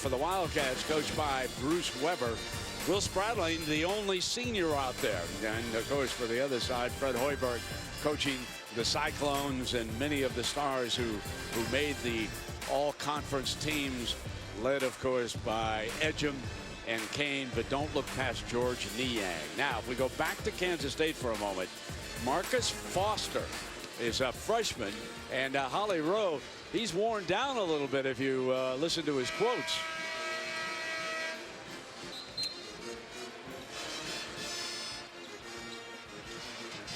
for the Wildcats, coached by Bruce Weber. Will Spradling, the only senior out there. And, of course, for the other side, Fred Hoiberg coaching the Cyclones and many of the stars who made the all-conference teams, led, of course, by Edgem and Kane, but don't look past George Niang. Now, if we go back to Kansas State for a moment, Marcus Foster is a freshman, and Holly Rowe, he's worn down a little bit if you listen to his quotes.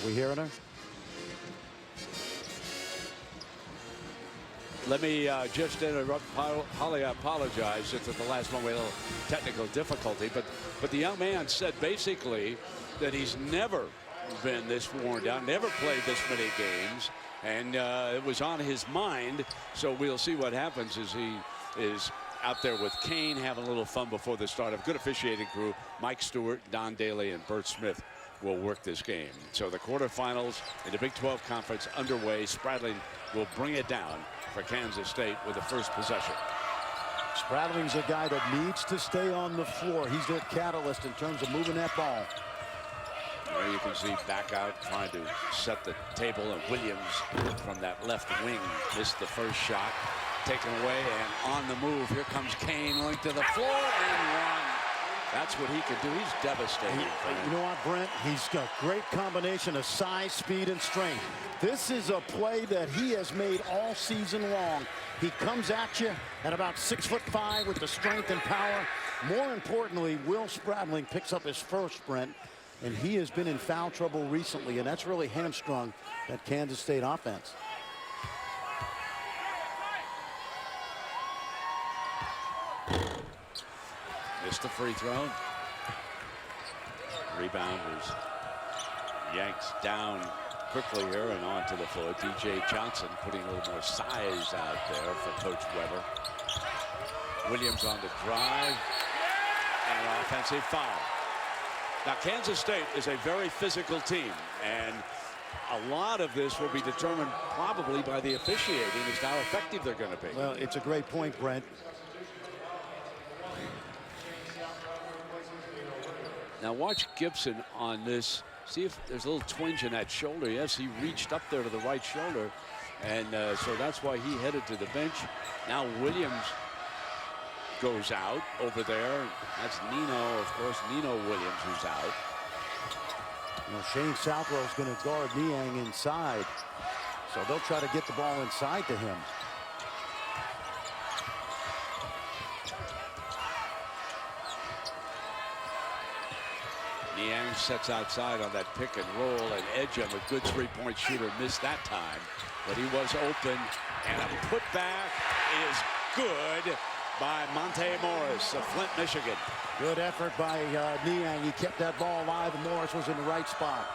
We hearing her? Let me just interrupt. Holly, I apologize. Just at the last one, we had a little technical difficulty. But the young man said basically that he's never been this worn down, never played this many games, and it was on his mind. So we'll see what happens as he is out there with Kane, having a little fun before the start of good officiating crew. Mike Stewart, Don Daly, and Bert Smith will work this game. So the quarterfinals in the Big 12 Conference underway. Spradling will bring it down for Kansas State with the first possession. Spradling's a guy that needs to stay on the floor. He's their catalyst in terms of moving that ball. There you can see back out trying to set the table, and Williams from that left wing missed the first shot, taken away, and on the move. Here comes Kane, linked to the floor, and one. That's what he can do. He's devastating. You know what, Brent? He's got a great combination of size, speed, and strength. This is a play that he has made all season long. He comes at you at about 6'5" with the strength and power. More importantly, Will Spradling picks up his first, Brent, and he has been in foul trouble recently, and that's really hamstrung that Kansas State offense. Missed the free throw. Rebound was yanked down quickly here and onto the floor. DJ Johnson putting a little more size out there for Coach Weber. Williams on the drive, and offensive foul. Now, Kansas State is a very physical team, and a lot of this will be determined probably by the officiating as to how effective they're going to be. Well, it's a great point, Brent. Now watch Gibson on this. See if there's a little twinge in that shoulder. Yes, he reached up there to the right shoulder, and so that's why he headed to the bench. Now Williams goes out over there. That's Nino, of course, Nino Williams, who's out. You know, Shane Southwell's going to guard Niang inside, so they'll try to get the ball inside to him. Niang sets outside on that pick and roll, and Edgem, a good three-point shooter, missed that time, but he was open, and a putback is good by Monte Morris of Flint, Michigan. Good effort by Niang. He kept that ball alive, and Morris was in the right spot.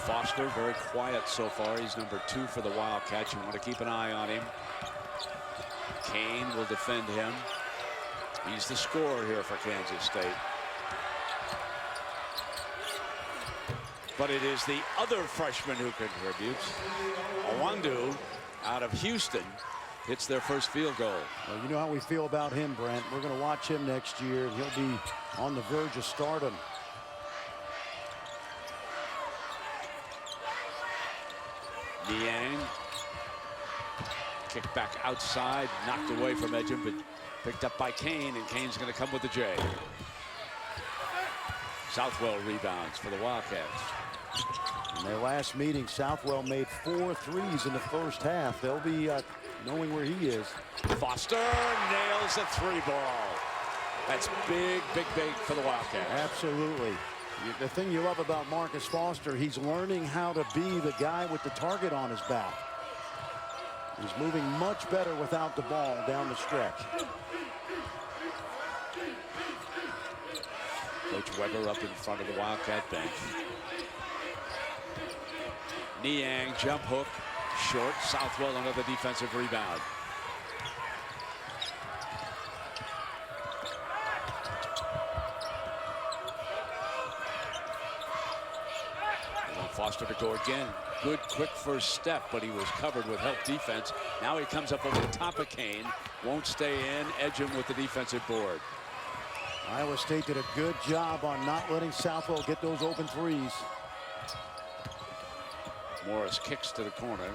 Foster very quiet so far. He's number 2 for the Wildcats. You want to keep an eye on him. Kane will defend him. He's the scorer here for Kansas State. But it is the other freshman who contributes. Awandu out of Houston hits their first field goal. Well, you know how we feel about him, Brent. We're going to watch him next year, and he'll be on the verge of stardom. Niang kicked back outside, knocked away from Edgem, but picked up by Kane, and Kane's going to come with the J. Southwell rebounds for the Wildcats. In their last meeting, Southwell made 4 threes in the first half. They'll be knowing where he is. Foster nails the 3 ball. That's big, big, big for the Wildcats. Absolutely. The thing you love about Marcus Foster, he's learning how to be the guy with the target on his back. He's moving much better without the ball down the stretch. Coach Weber up in front of the Wildcat bench. Niang jump hook, short. Southwell another defensive rebound. Foster to go again. Good quick first step, but he was covered with help defense. Now he comes up over the top of Kane. Won't stay in. Edge him with the defensive board. Iowa State did a good job on not letting Southwell get those open threes. Morris kicks to the corner.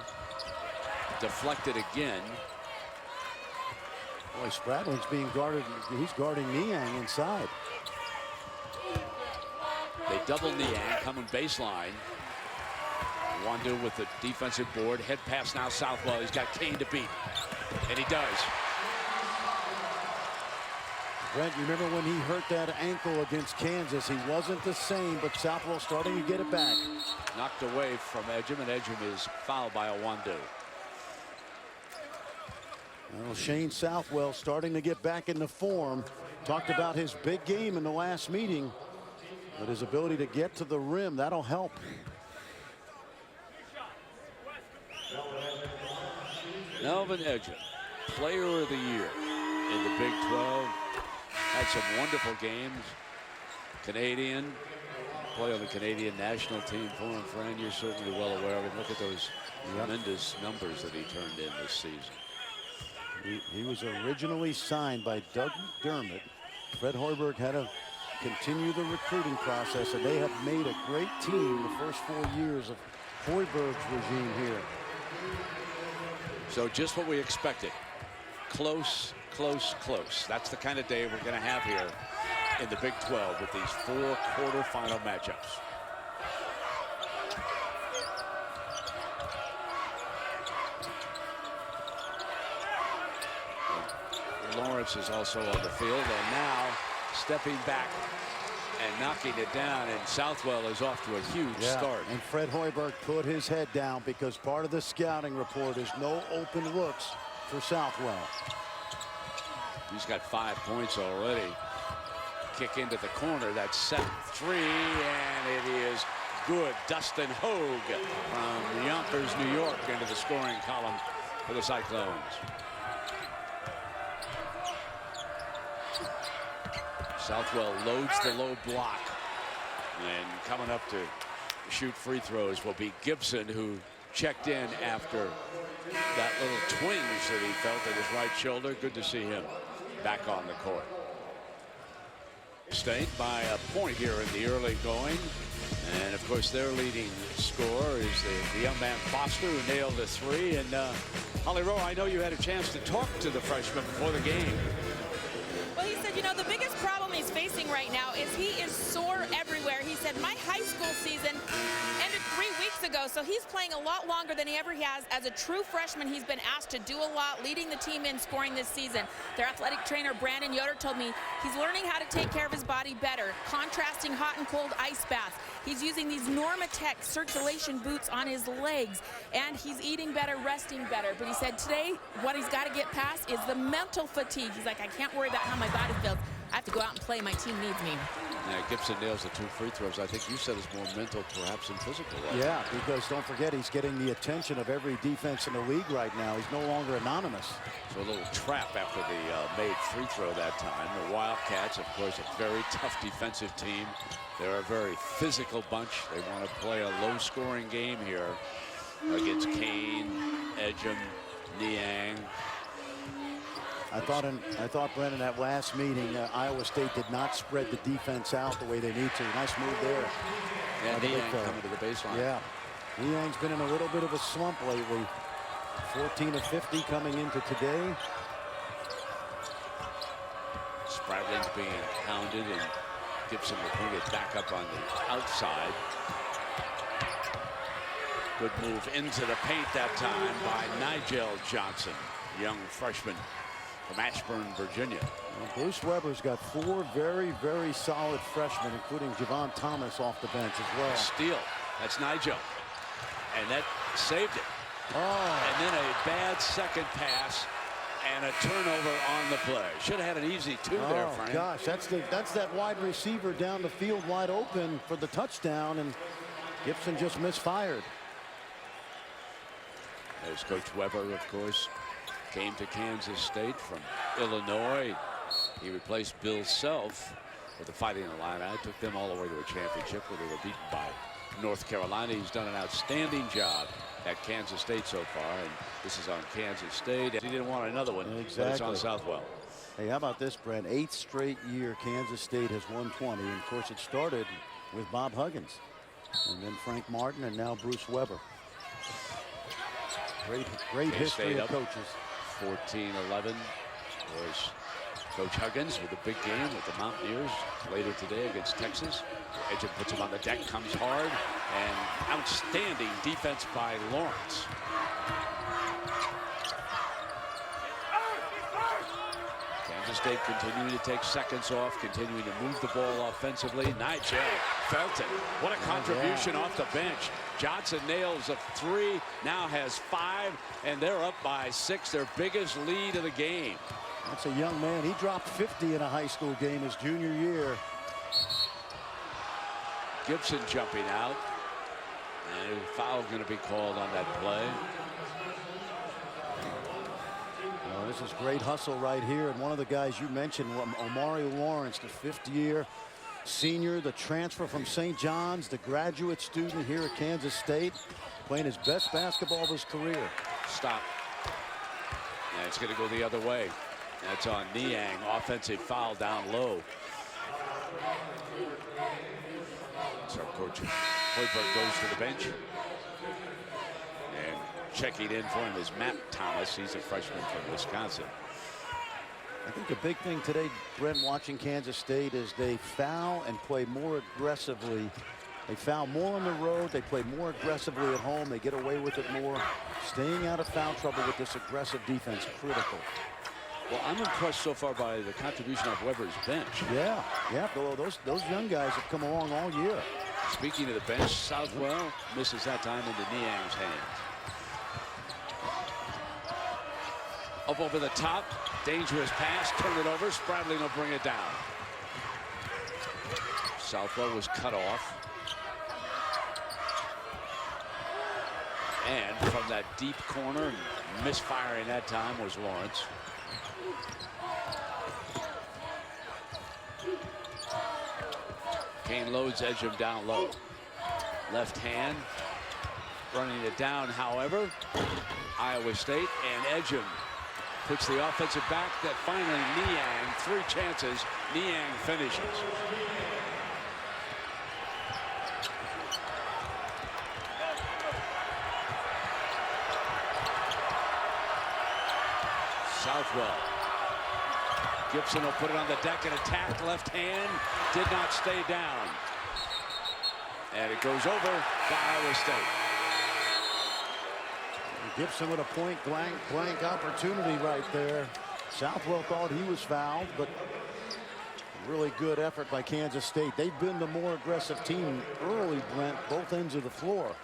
Deflected again. Boy, Spradlin's being guarded. He's guarding Niang inside. They double Niang, coming baseline. Wandu with the defensive board. Head pass now Southwell. He's got Kane to beat. And he does. Brent, you remember when he hurt that ankle against Kansas? He wasn't the same, but Southwell starting to get it back. Knocked away from Edgem, and Edgem is fouled by Wandu. Well, Shane Southwell starting to get back into form. Talked about his big game in the last meeting, but his ability to get to the rim, that'll help. Melvin Edgem, player of the year in the Big 12. Had some wonderful games. Canadian, play on the Canadian national team, foreign friend. You're certainly well aware of it. Look at those tremendous numbers that he turned in this season. He was originally signed by Doug McDermott. Fred Hoiberg had to continue the recruiting process, and they have made a great team the first 4 years of Hoiberg's regime here. So just what we expected. Close, close, close. That's the kind of day we're going to have here in the Big 12 with these 4 quarterfinal matchups. Lawrence is also on the field, and now stepping back and knocking it down, and Southwell is off to a huge start. And Fred Hoiberg put his head down because part of the scouting report is no open looks for Southwell. He's got 5 points already. Kick into the corner. That's set 3, and it is good. Dustin Hogue from Yonkers, New York, into the scoring column for the Cyclones. Southwell loads the low block, and coming up to shoot free throws will be Gibson, who checked in after that little twinge that he felt at his right shoulder. Good to see him back on the court. State by a point here in the early going, and of course their leading scorer is the young man Foster, who nailed a 3. And Holly Rowe, I know you had a chance to talk to the freshman before the game. Well, he said, you know, the biggest problem he's facing right now is he is sore everywhere. He said, my high school season ended 3 weeks ago, so he's playing a lot longer than he ever has. As a true freshman, he's been asked to do a lot, leading the team in scoring this season. Their athletic trainer, Brandon Yoder, told me he's learning how to take care of his body better, contrasting hot and cold ice baths. He's using these Normatec circulation boots on his legs, and he's eating better, resting better. But he said today, what he's got to get past is the mental fatigue. He's like, I can't worry about how my body feels. I have to go out and play. My team needs me. Yeah, Gibson nails the 2 free throws. I think you said it's more mental, perhaps, than physical. Right? Yeah, because don't forget, he's getting the attention of every defense in the league right now. He's no longer anonymous. So a little trap after the made free throw that time. The Wildcats, of course, a very tough defensive team. They're a very physical bunch. They want to play a low-scoring game here against Kane, Edgem, Niang. I thought, Brennan, that last meeting, Iowa State did not spread the defense out the way they need to. Nice move there. And Niang coming to the baseline. Yeah. Niang's been in a little bit of a slump lately. 14 of 50 coming into today. Spradling's being hounded, and Gibson will bring it back up on the outside. Good move into the paint that time by Nigel Johnson, young freshman from Ashburn, Virginia. Well, Bruce Weber's got 4 very, very solid freshmen, including Javon Thomas off the bench as well. Steal. That's Nigel. And that saved it. Oh. And then a bad second pass and a turnover on the play. Should have had an easy 2 there, Frank. Gosh, that's that wide receiver down the field wide open for the touchdown, and Gibson just misfired. There's Coach Weber, of course, came to Kansas State from Illinois. He replaced Bill Self with the Fighting Illini. Took them all the way to a championship where they were beaten by North Carolina. He's done an outstanding job at Kansas State so far, and this is on Kansas State. He didn't want another one. Exactly. But it's on Southwell. Hey, how about this, Brent? 8th straight year Kansas State has won 20. And of course, it started with Bob Huggins, and then Frank Martin, and now Bruce Weber. Great history of coaches. 14-11 was Coach Huggins with a big game with the Mountaineers later today against Texas. Edgin puts him on the deck, comes hard, and outstanding defense by Lawrence. Kansas State continuing to take seconds off, continuing to move the ball offensively. Nigel Felton, what a contribution off the bench. Johnson nails a 3, now has 5, and they're up by 6, their biggest lead of the game. That's a young man. He dropped 50 in a high school game his junior year. Gibson jumping out, and a foul going to be called on that play. Well, this is great hustle right here, and one of the guys you mentioned, Omari Lawrence, the 5th-year senior, the transfer from St. John's, the graduate student here at Kansas State, playing his best basketball of his career. Stop. And it's going to go the other way. That's on Niang. Offensive foul down low. So Coach Hoiberg goes to the bench. And checking in for him is Matt Thomas. He's a freshman from Wisconsin. I think the big thing today, Brent, watching Kansas State, is they foul and play more aggressively. They foul more on the road. They play more aggressively at home. They get away with it more. Staying out of foul trouble with this aggressive defense, critical. Well, I'm impressed so far by the contribution of Weber's bench. Yeah. Those young guys have come along all year. Speaking of the bench, Southwell misses that time into Niang's hands. Up over the top, dangerous pass, turn it over, Spradling will bring it down. Southwell was cut off. And from that deep corner, misfiring that time was Lawrence. Kane loads Edgin down low. Left hand, running it down, however. Iowa State and Edgin puts the offensive back that finally Niang, 3 chances, Niang finishes. Southwell. Gibson will put it on the deck and attack, left hand, did not stay down. And it goes over to Iowa State. Gibson with a point blank opportunity right there. Southwell thought he was fouled, but really good effort by Kansas State. They've been the more aggressive team early, Brent, both ends of the floor.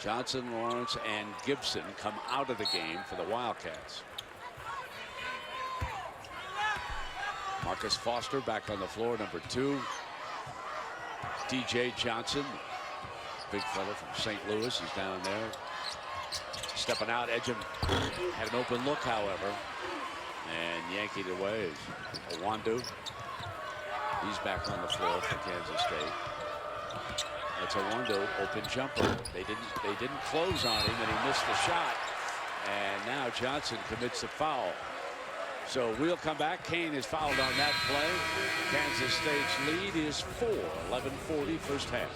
Johnson, Lawrence, and Gibson come out of the game for the Wildcats. Marcus Foster back on the floor, number 2. DJ Johnson, big fella from St. Louis, he's down there. Stepping out, Edgin had an open look, however, and yanked it away is Owandu. He's back on the floor for Kansas State. That's Owandu, open jumper. They didn't close on him, and he missed the shot. And now Johnson commits the foul. So we'll come back. Kane is fouled on that play. Kansas State's lead is 4. 11:40 first half.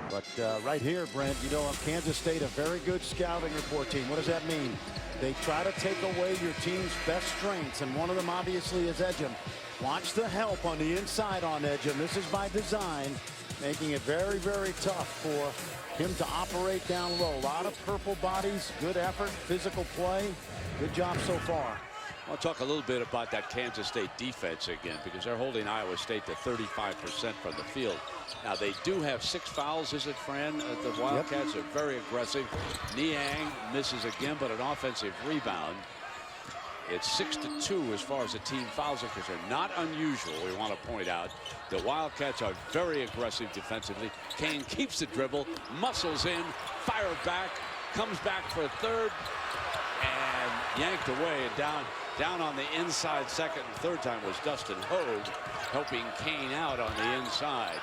But right here, Brent, you know, Kansas State, a very good scouting report team. What does that mean? They try to take away your team's best strengths, and one of them obviously is Edgin. Watch the help on the inside on Edgin. This is by design, making it very, very tough for him to operate down low. A lot of purple bodies, good effort, physical play. Good job so far. I'll talk a little bit about that Kansas State defense again, because they're holding Iowa State to 35% from the field. Now, they do have 6 fouls, is it, Fran? The Wildcats are very aggressive. Niang misses again, but an offensive rebound. It's 6-2 as far as the team fouls are concerned. Not unusual, we want to point out. The Wildcats are very aggressive defensively. Kane keeps the dribble, muscles in, fire back, comes back for a third, and yanked away and down. Down on the inside second and third time was Dustin Hogue, helping Kane out on the inside.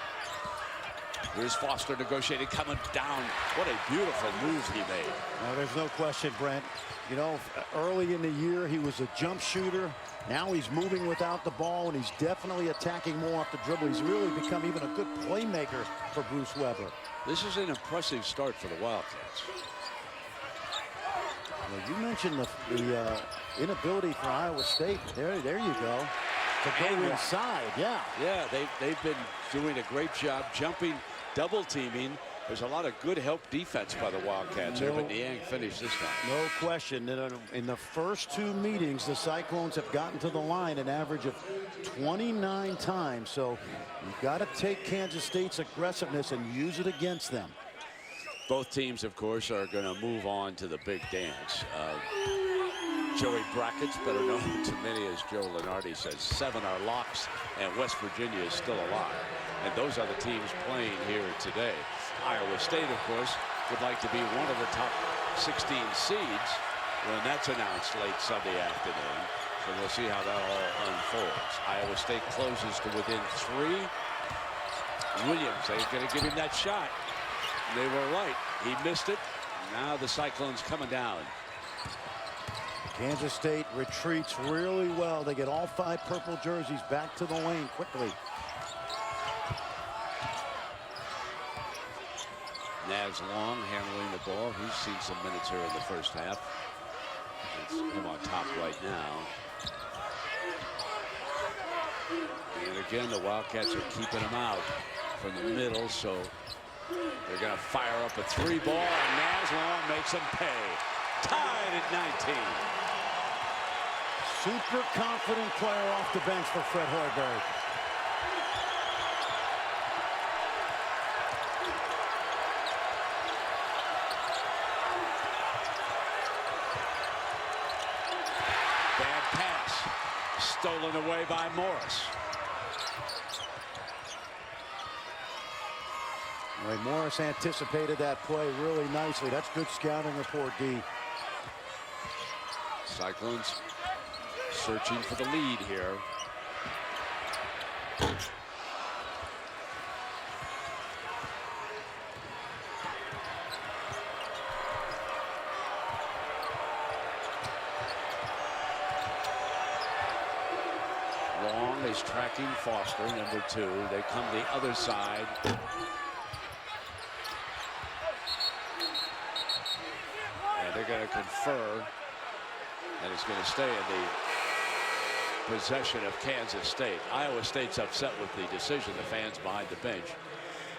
Here's Foster negotiating, coming down. What a beautiful move he made. There's no question, Brent. You know, early in the year, he was a jump shooter. Now he's moving without the ball, and he's definitely attacking more off the dribble. He's really become even a good playmaker for Bruce Weber. This is an impressive start for the Wildcats. Well, you mentioned the inability for Iowa State. There you go. To go inside, yeah. Yeah, they've been doing a great job jumping, double teaming. There's a lot of good help defense by the Wildcats here, but Niang finished this time. No question. In the first two meetings, the Cyclones have gotten to the line an average of 29 times. So you've got to take Kansas State's aggressiveness and use it against them. Both teams, of course, are going to move on to the big dance. Joey Brackett's, better known to many as Joe Lenardi, says 7 are locks, and West Virginia is still alive. And those are the teams playing here today. Iowa State, of course, would like to be one of the top 16 seeds when that's announced late Sunday afternoon. So we'll see how that all unfolds. Iowa State closes to within 3. Williams, they're going to give him that shot. They were right. He missed it. Now the Cyclones coming down. Kansas State retreats really well. They get all 5 purple jerseys back to the lane quickly. Naz Long handling the ball. He's seen some minutes here in the first half. It's him on top right now. And again, the Wildcats are keeping him out from the middle, so they're going to fire up a 3 ball, and Naz Long makes them pay. Tied at 19. Super confident player off the bench for Fred Hoiberg. Bad pass. Stolen away by Morris. Well, Morris anticipated that play really nicely. That's good scouting report, D. Cyclones searching for the lead here. Long is tracking Foster, number 2. They come the other side. And they're going to confer. And it's going to stay in the possession of Kansas State. Iowa State's upset with the decision. The fans behind the bench.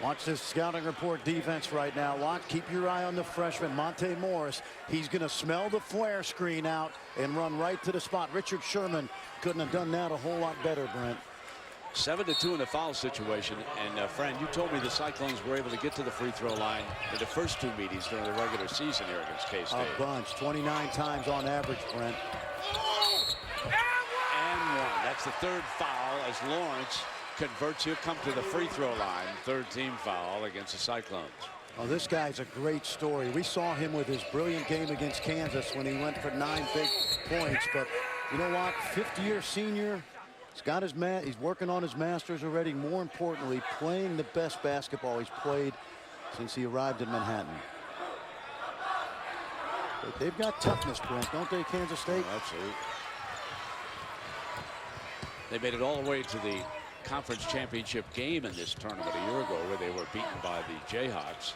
Watch this scouting report defense right now. Locke, keep your eye on the freshman, Monte Morris. He's going to smell the flare screen out and run right to the spot. Richard Sherman couldn't have done that a whole lot better, Brent. 7-2 in the foul situation. And, friend, you told me the Cyclones were able to get to the free throw line in the first 2 meetings during the regular season here against K-State. A bunch, 29 times on average, Brent. And 1. That's the 3rd foul as Lawrence converts. He'll come to the free throw line. 3rd team foul against the Cyclones. Oh, this guy's a great story. We saw him with his brilliant game against Kansas when he went for 9 big points. But you know what? 5th-year senior. He's got his he's working on his masters already. More importantly, playing the best basketball he's played since he arrived in Manhattan. But they've got toughness, Brent, don't they, Kansas State? Oh, absolutely. They made it all the way to the conference championship game in this tournament a year ago, where they were beaten by the Jayhawks.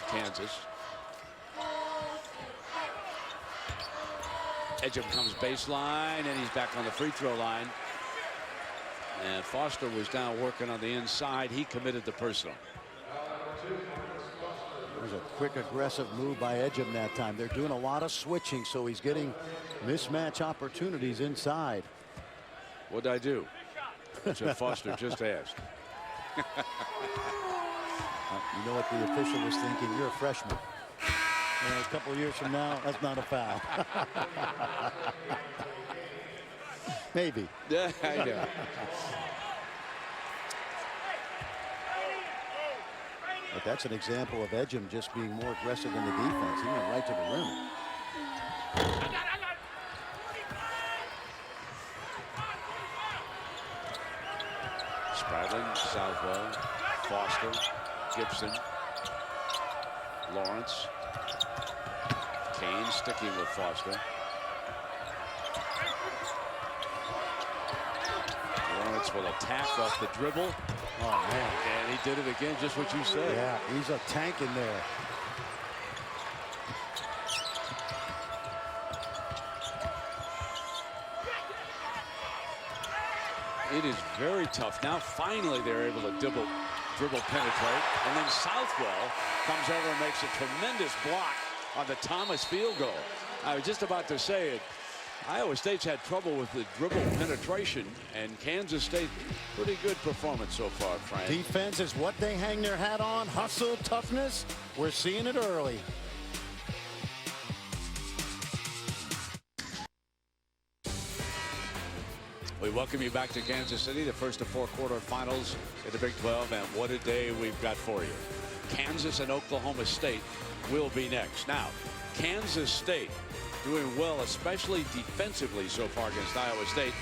Kansas. Edgem comes baseline, and he's back on the free throw line. And Foster was down working on the inside. He committed the personal. There's a quick, aggressive move by Edgem that time. They're doing a lot of switching, so he's getting mismatch opportunities inside. What'd I do? That's what Foster just asked. You know what the official was thinking? You're a freshman. And a couple of years from now, that's not a foul. Maybe. Yeah, I know. But that's an example of Edgem just being more aggressive in the defense. He went right to the rim. Spradlin, Southwell, Foster, Gibson, Lawrence. Kane sticking with Foster. Lawrence will attack off the dribble. Oh, man. And he did it again, just what you said. Yeah, he's a tank in there. It is very tough. Now finally they're able to dribble penetrate. And then Southwell comes over and makes a tremendous block on the Thomas field goal. I was just about to say it. Iowa State's had trouble with the dribble penetration, and Kansas State, pretty good performance so far, Frank. Defense is what they hang their hat on. Hustle, toughness. We're seeing it early. We welcome you back to Kansas City, the first of 4 quarterfinals in the Big 12, and what a day we've got for you. Kansas and Oklahoma State will be next. Now, Kansas State doing well, especially defensively so far against Iowa State.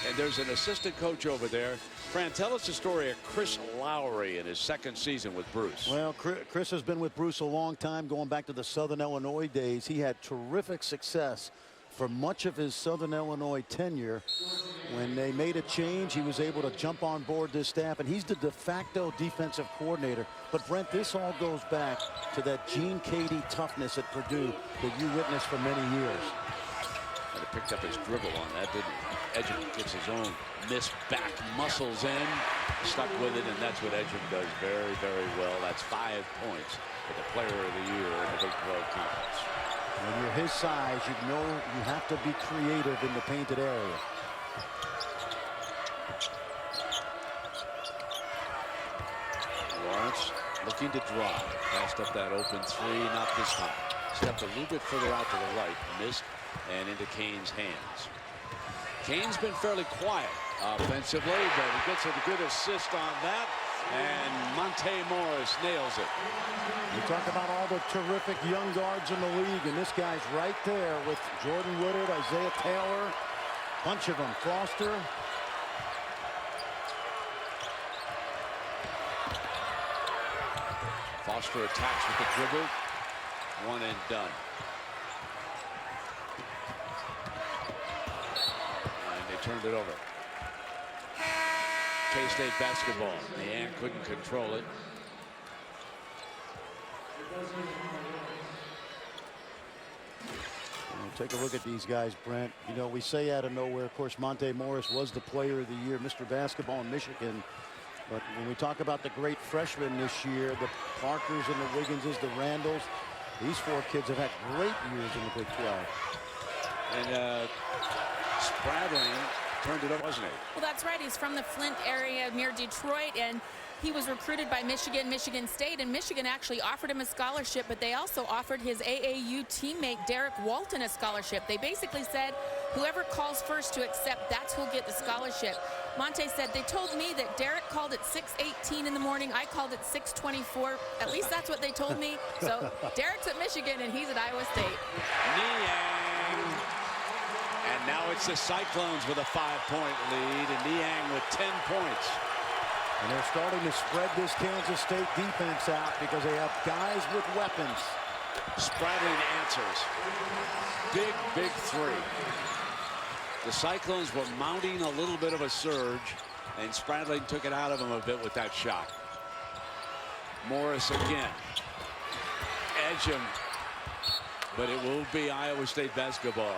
And there's an assistant coach over there. Fran, tell us the story of Chris Lowry in his 2nd season with Bruce. Well, Chris has been with Bruce a long time, going back to the Southern Illinois days. He had terrific success for much of his Southern Illinois tenure. When they made a change, he was able to jump on board this staff, and he's the de facto defensive coordinator. But Brent, this all goes back to that Gene Cady toughness at Purdue that you witnessed for many years. Might have picked up his dribble on that, didn't he? Edgem gets his own miss back, muscles in, stuck with it, and that's what Edgem does very, very well. That's 5 points for the player of the year in the Big 12 Conference. When you're his size, you know you have to be creative in the painted area. Lawrence looking to drive. Passed up that open 3, not this time. Stepped a little bit further out to the right, missed, and into Kane's hands. Kane's been fairly quiet offensively, but he gets a good assist on that, and Monte Morris nails it. You talk about all the terrific young guards in the league, and this guy's right there with Jordan Woodard, Isaiah Taylor, bunch of them. Foster. Foster attacks with the dribble. 1 and done. And they turned it over. K-State basketball. Niang couldn't control it. Take a look at these guys, Brent. You know, we say out of nowhere, of course, Monte Morris was the player of the year, Mr. Basketball in Michigan. But when we talk about the great freshmen this year, the Parkers and the Wigginses, the Randalls, these 4 kids have had great years in the Big 12. And Spradlin turned it over, wasn't he? Well, that's right. He's from the Flint area near Detroit, and he was recruited by Michigan State, and Michigan actually offered him a scholarship, but they also offered his AAU teammate Derek Walton a scholarship. They basically said whoever calls first to accept, that's who'll get the scholarship. Monte said, they told me that Derek called at 6:18 in the morning. I called at 6:24. At least that's what they told me. So Derek's at Michigan, and he's at Iowa State. Niang. And now it's the Cyclones with a 5-point lead, and Niang with 10 points. And they're starting to spread this Kansas State defense out because they have guys with weapons. Spradlin answers. Big, big 3. The Cyclones were mounting a little bit of a surge, and Spradlin took it out of them a bit with that shot. Morris again. Edgem. But it will be Iowa State basketball.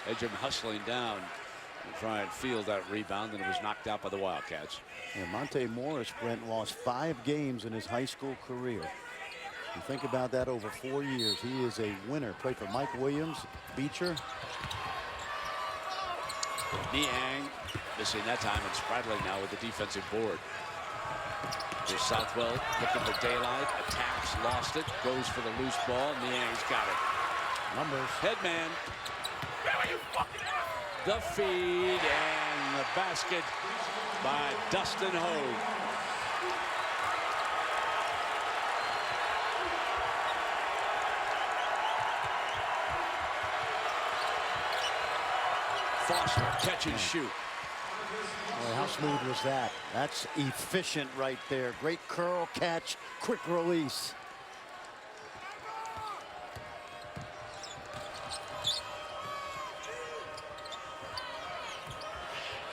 Edgem hustling down to try and field that rebound, and it was knocked out by the Wildcats. And Monte Morris, Brent, lost 5 games in his high school career. You think about that over 4 years. He is a winner. Played for Mike Williams, Beecher. Niang missing that time, and Spradlin now with the defensive board. There's Southwell looking for daylight, attacks, lost it, goes for the loose ball. Niang's got it. Numbers. Headman. The feed and the basket by Dustin Hogue. Foster catch and shoot. Boy, how smooth was that? That's efficient right there. Great curl catch, quick release.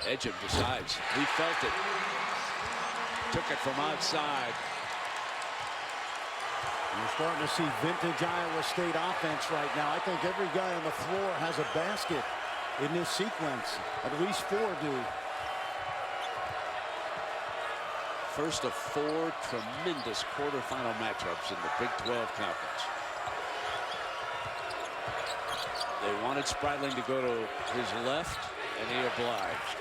Edgem decides. He felt it. Took it from outside. You're starting to see vintage Iowa State offense right now. I think every guy on the floor has a basket in this sequence. At least 4 do. First of 4 tremendous quarterfinal matchups in the Big 12 Conference. They wanted Spradling to go to his left, and he obliged.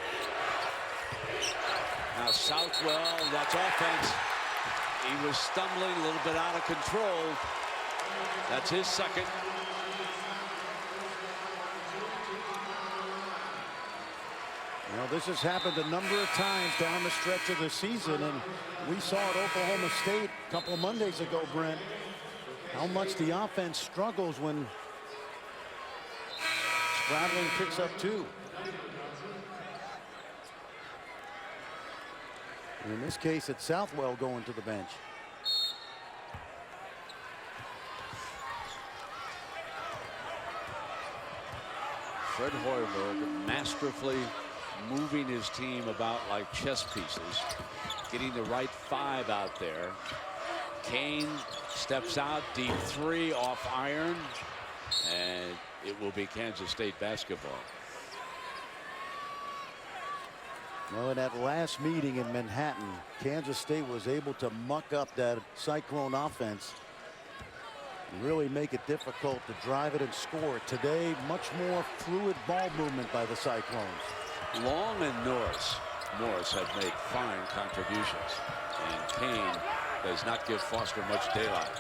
Now Southwell, that's offense. He was stumbling, a little bit out of control. That's his second. You know, this has happened a number of times down the stretch of the season, and we saw at Oklahoma State a couple of Mondays ago, Brent, how much the offense struggles when Spradling picks up 2. In this case, it's Southwell going to the bench. Fred Hoiberg masterfully moving his team about like chess pieces, getting the right 5 out there. Kane steps out, deep 3 off iron, and it will be Kansas State basketball. Well, in that last meeting in Manhattan, Kansas State was able to muck up that Cyclone offense and really make it difficult to drive it and score. Today, much more fluid ball movement by the Cyclones. Long and Morris have made fine contributions, and Kane does not give Foster much daylight.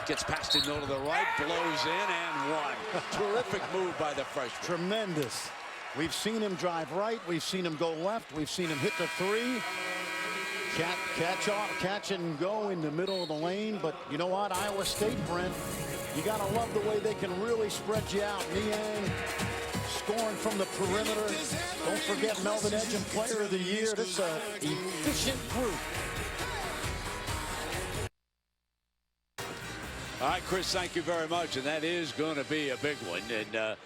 Gets past him though to the right, blows in and 1. Terrific move by the freshman. Tremendous. We've seen him drive right. We've seen him go left. We've seen him hit the 3. Catch and go in the middle of the lane. But you know what? Iowa State, Brent, you got to love the way they can really spread you out. Niang scoring from the perimeter. Don't forget Melvin Edgem, Player of the Year. That's an efficient group. All right, Chris, thank you very much. And that is going to be a big one. And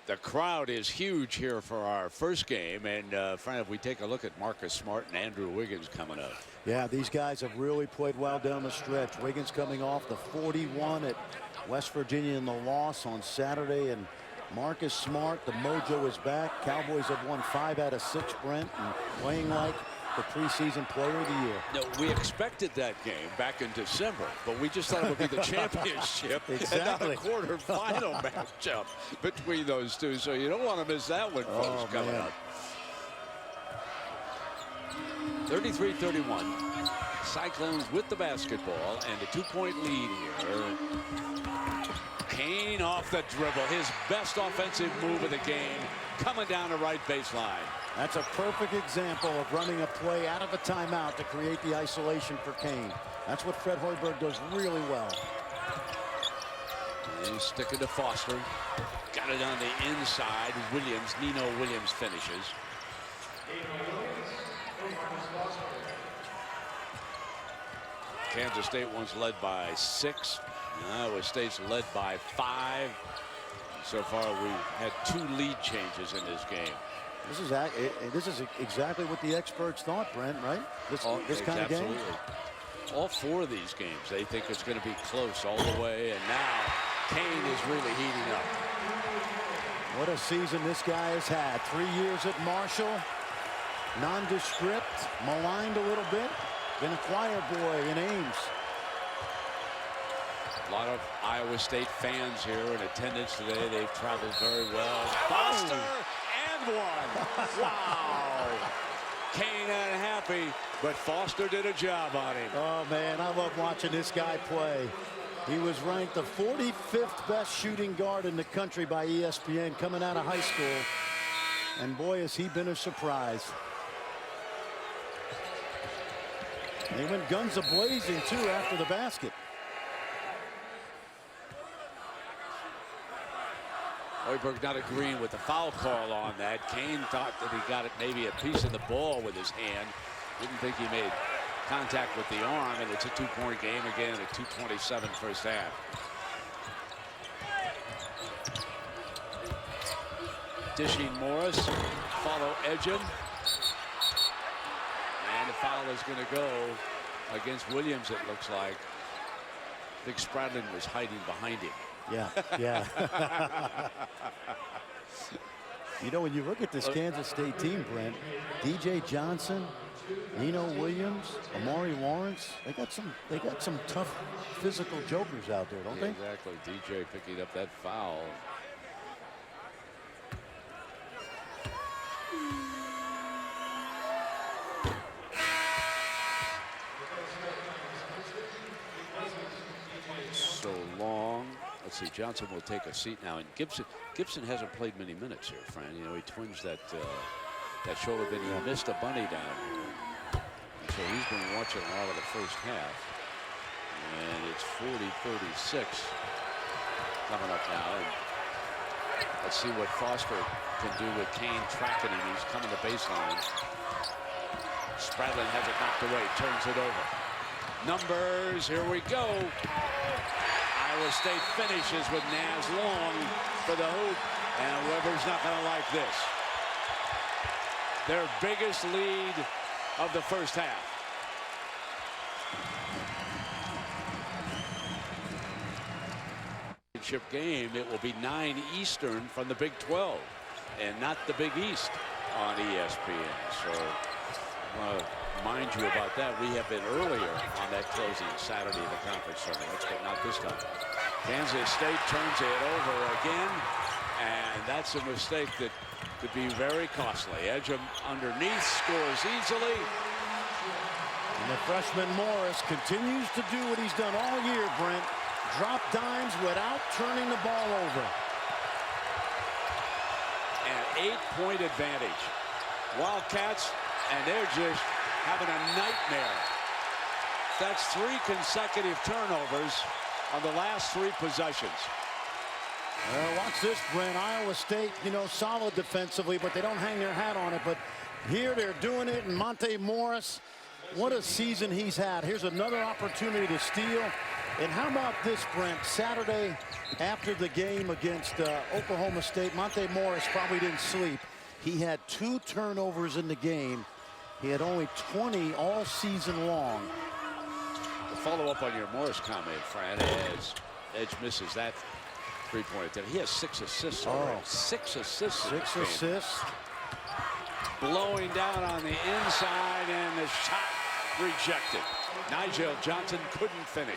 the crowd is huge here for our first game. And, Fran, if we take a look at Marcus Smart and Andrew Wiggins coming up. Yeah, these guys have really played well down the stretch. Wiggins coming off the 41 at West Virginia in the loss on Saturday. And Marcus Smart, the mojo is back. Cowboys have won 5 out of 6, Brent, and playing like the preseason Player of the Year. No, we expected that game back in December, but we just thought it would be the championship Exactly. and not a quarterfinal matchup between those two. So you don't want to miss that one, folks, coming up. 33-31. Cyclones with the basketball and a 2-point lead here. Kane off the dribble. His best offensive move of the game coming down the right baseline. That's a perfect example of running a play out of a timeout to create the isolation for Kane. That's what Fred Hoiberg does really well. He's sticking to Foster. Got it on the inside. Nino Williams finishes. Kansas State once led by 6. Iowa State's led by 5. So far, we've had 2 lead changes in this game. This is exactly what the experts thought, Brent, right? This kind of game. All 4 of these games, they think it's going to be close all the way, and now Kane is really heating up. What a season this guy has had. 3 years at Marshall, nondescript, maligned a little bit, been a choir boy in Ames. A lot of Iowa State fans here in attendance today. They've traveled very well. Foster and 1. Wow. Kane unhappy, but Foster did a job on him. Oh, man, I love watching this guy play. He was ranked the 45th best shooting guard in the country by ESPN coming out of high school. And boy, has he been a surprise. They went guns a-blazing, too, after the basket. Hoiberg not agreeing with the foul call on that. Kane thought that he got it maybe a piece of the ball with his hand. Didn't think he made contact with the arm, and it's a 2-point game again at 2:27 first half. Dishing Morris, follow Edgem. And the foul is going to go against Williams, it looks like. I think Spradlin was hiding behind him. Yeah, yeah. You know, when you look at this Kansas State team, Brent, DJ Johnson, Nino Williams, Amari Lawrence, they got some tough physical jokers out there, don't they? Exactly. DJ picking up that foul. So long. Let's see. Johnson will take a seat now, and Gibson hasn't played many minutes here, Fran. You know, he twinged that shoulder, then he missed a bunny down here. And so he's been watching a lot of the first half. And it's 40-36 coming up now. And let's see what Foster can do with Kane tracking him. He's coming to baseline. Spradlin has it knocked away, turns it over. Numbers, here we go. Iowa State finishes with Naz Long for the hoop, and Weber's not going to like this. Their biggest lead of the first half. Championship game, it will be 9 Eastern from the Big 12 and not the Big East on ESPN. So mind you about that. We have been earlier on that closing Saturday of the conference tournament, but not this time. Kansas State turns it over again, and that's a mistake that could be very costly. Edgem underneath, scores easily. And the freshman Morris continues to do what he's done all year, Brent. Drop dimes without turning the ball over. An 8-point advantage. Wildcats, and they're just having a nightmare. That's 3 consecutive turnovers on the last 3 possessions. Well, watch this, Brent. Iowa State, you know, solid defensively, but they don't hang their hat on it. But here they're doing it, and Monte Morris, what a season he's had. Here's another opportunity to steal. And how about this, Brent? Saturday after the game against Oklahoma State, Monte Morris probably didn't sleep. He had 2 turnovers in the game. He had only 20 all season long. To follow up on your Morris comment, Fran, as Edge misses that 3-point attempt. He has 6 assists already. 6 assists. 6 assists. Blowing down on the inside, and the shot rejected. Nigel Johnson couldn't finish.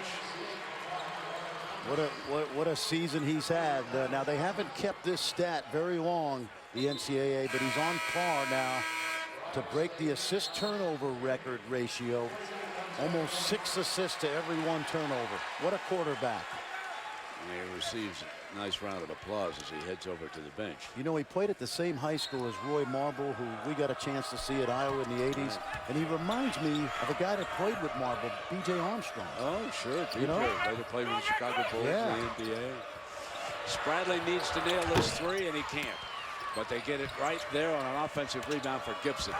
What a season he's had. Now, they haven't kept this stat very long, the NCAA, but he's on par now to break the assist-turnover record ratio. Almost 6 assists to every 1 turnover. What a quarterback. And he receives a nice round of applause as he heads over to the bench. You know, he played at the same high school as Roy Marble, who we got a chance to see at Iowa in the 80s. And he reminds me of a guy that played with Marble, B.J. Armstrong. Oh, sure. You know? Later played with the Chicago Bulls in the NBA. Spradlin needs to nail this 3, and he can't. But they get it right there on an offensive rebound for Gibson.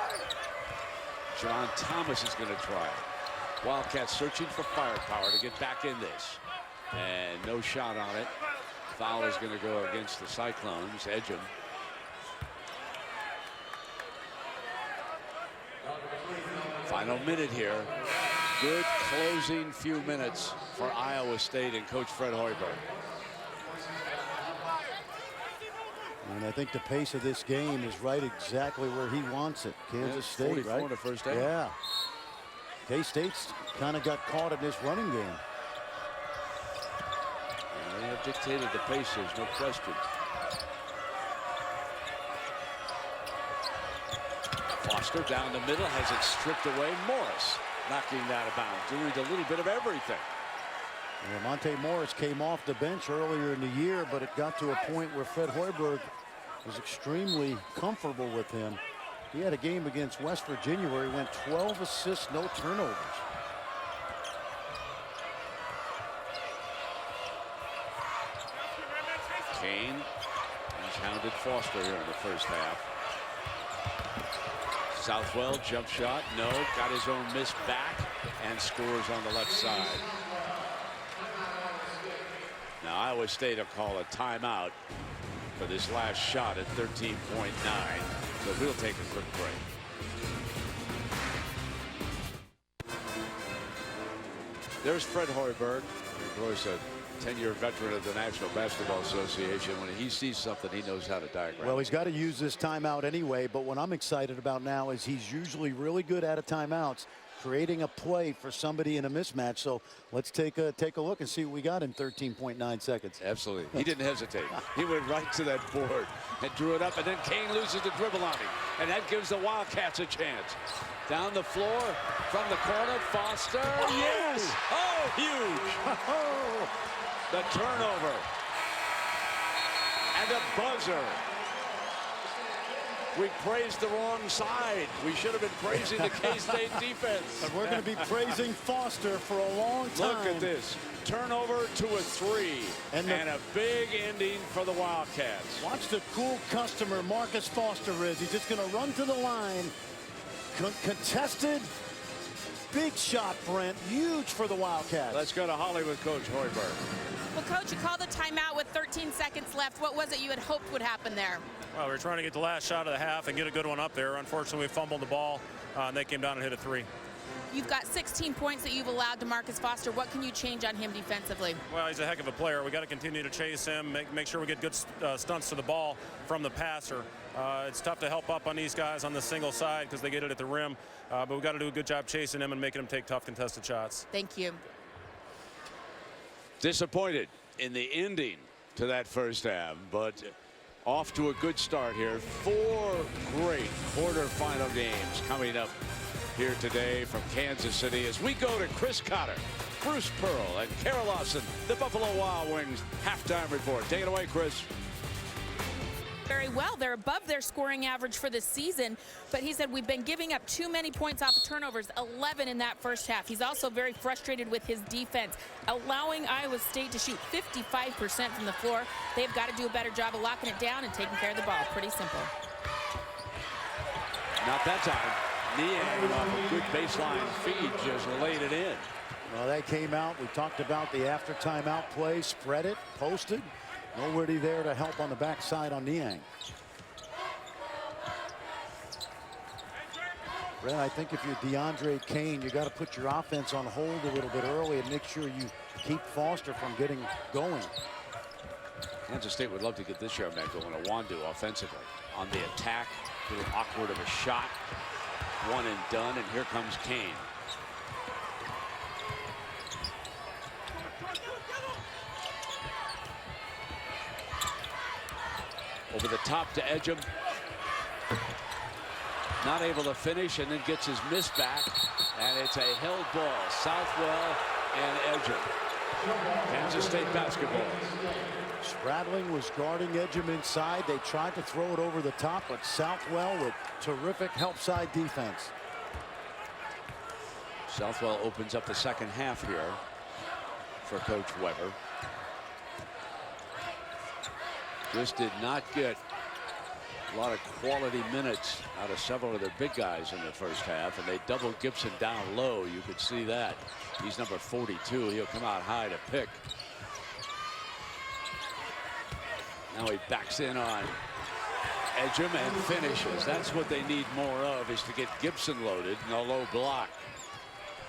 John Thomas is going to try it. Wildcats searching for firepower to get back in this. And no shot on it. Foul is going to go against the Cyclones. Edgem. Final minute here. Good closing few minutes for Iowa State and Coach Fred Hoiberg. And I think the pace of this game is right exactly where he wants it. Kansas State, 44 right? in the first half. Yeah. K-State's kind of got caught in this running game. They have dictated the pace, there's no question. Foster down the middle, has it stripped away. Morris knocking that about, doing a little bit of everything. Yeah, Monte Morris came off the bench earlier in the year, but it got to a point where Fred Hoiberg was extremely comfortable with him. He had a game against West Virginia where he went 12 assists, no turnovers. Kane hounded Foster here in the first half. Southwell jump shot, no, got his own miss back and scores on the left side. Now Iowa State will call a timeout for this last shot at 13.9. So we'll take a quick break. There's Fred Hoiberg, of course, a 10-year veteran of the National Basketball Association. When he sees something, he knows how to diagram. Well, he's got to use this timeout anyway, but what I'm excited about now is he's usually really good at timeouts, creating a play for somebody in a mismatch. So let's take a look and see what we got in 13.9 seconds. Absolutely. He didn't hesitate. He went right to that board and drew it up, and then Kane loses the dribble on him, and that gives the Wildcats a chance. Down the floor from the corner, Foster. Oh! Yes! Oh, huge! Oh! The turnover and a buzzer. We praised the wrong side. We should have been praising the K-State defense. And we're going to be praising Foster for a long time. Look at this. Turnover to a 3 and a big ending for the Wildcats. Watch the cool customer Marcus Foster is. He's just going to run to the line. Contested. Big shot, Brent. Huge for the Wildcats. Let's go to Holly with Coach Hoiberg. Well, Coach, you called the timeout with 13 seconds left. What was it you had hoped would happen there? Well, we were trying to get the last shot of the half and get a good one up there. Unfortunately, we fumbled the ball, and they came down and hit a 3. You've got 16 points that you've allowed to Marcus Foster. What can you change on him defensively? Well, he's a heck of a player. We got to continue to chase him, make sure we get good stunts to the ball from the passer. It's tough to help up on these guys on the single side because they get it at the rim, but we've got to do a good job chasing him and making him take tough contested shots. Thank you. Disappointed in the ending to that first half, but off to a good start here. 4 great quarterfinal games coming up here today from Kansas City as we go to Chris Cotter, Bruce Pearl, and Carol Lawson, the Buffalo Wild Wings halftime report. Take it away, Chris. Very well. They're above their scoring average for the season, but he said we've been giving up too many points off of turnovers, 11 in that first half. He's also very frustrated with his defense, allowing Iowa State to shoot 55% from the floor. They've got to do a better job of locking it down and taking care of the ball. Pretty simple. Not that time. Niang off a good baseline feed just laid it in. Well, that came out. We talked about the after timeout play. Spread it, posted. Nobody there to help on the backside on Niang. Brent, I think if you're DeAndre Kane, you got to put your offense on hold a little bit early and make sure you keep Foster from getting going. Kansas State would love to get this young man going. Awandu offensively on the attack. A little awkward of a shot. One and done, and here comes Kane. Over the top to Edgem. Not able to finish, and then gets his miss back, and it's a held ball. Southwell and Edgem. Kansas State basketball. Spradling was guarding Edgem inside. They tried to throw it over the top, but Southwell with terrific help side defense. Southwell opens up the second half here for Coach Weber. Just did not get a lot of quality minutes out of several of their big guys in the first half, and they doubled Gibson down low. You could see that. He's number 42. He'll come out high to pick. Now he backs in on Edgem and finishes. That's what they need more of, is to get Gibson loaded in a low block.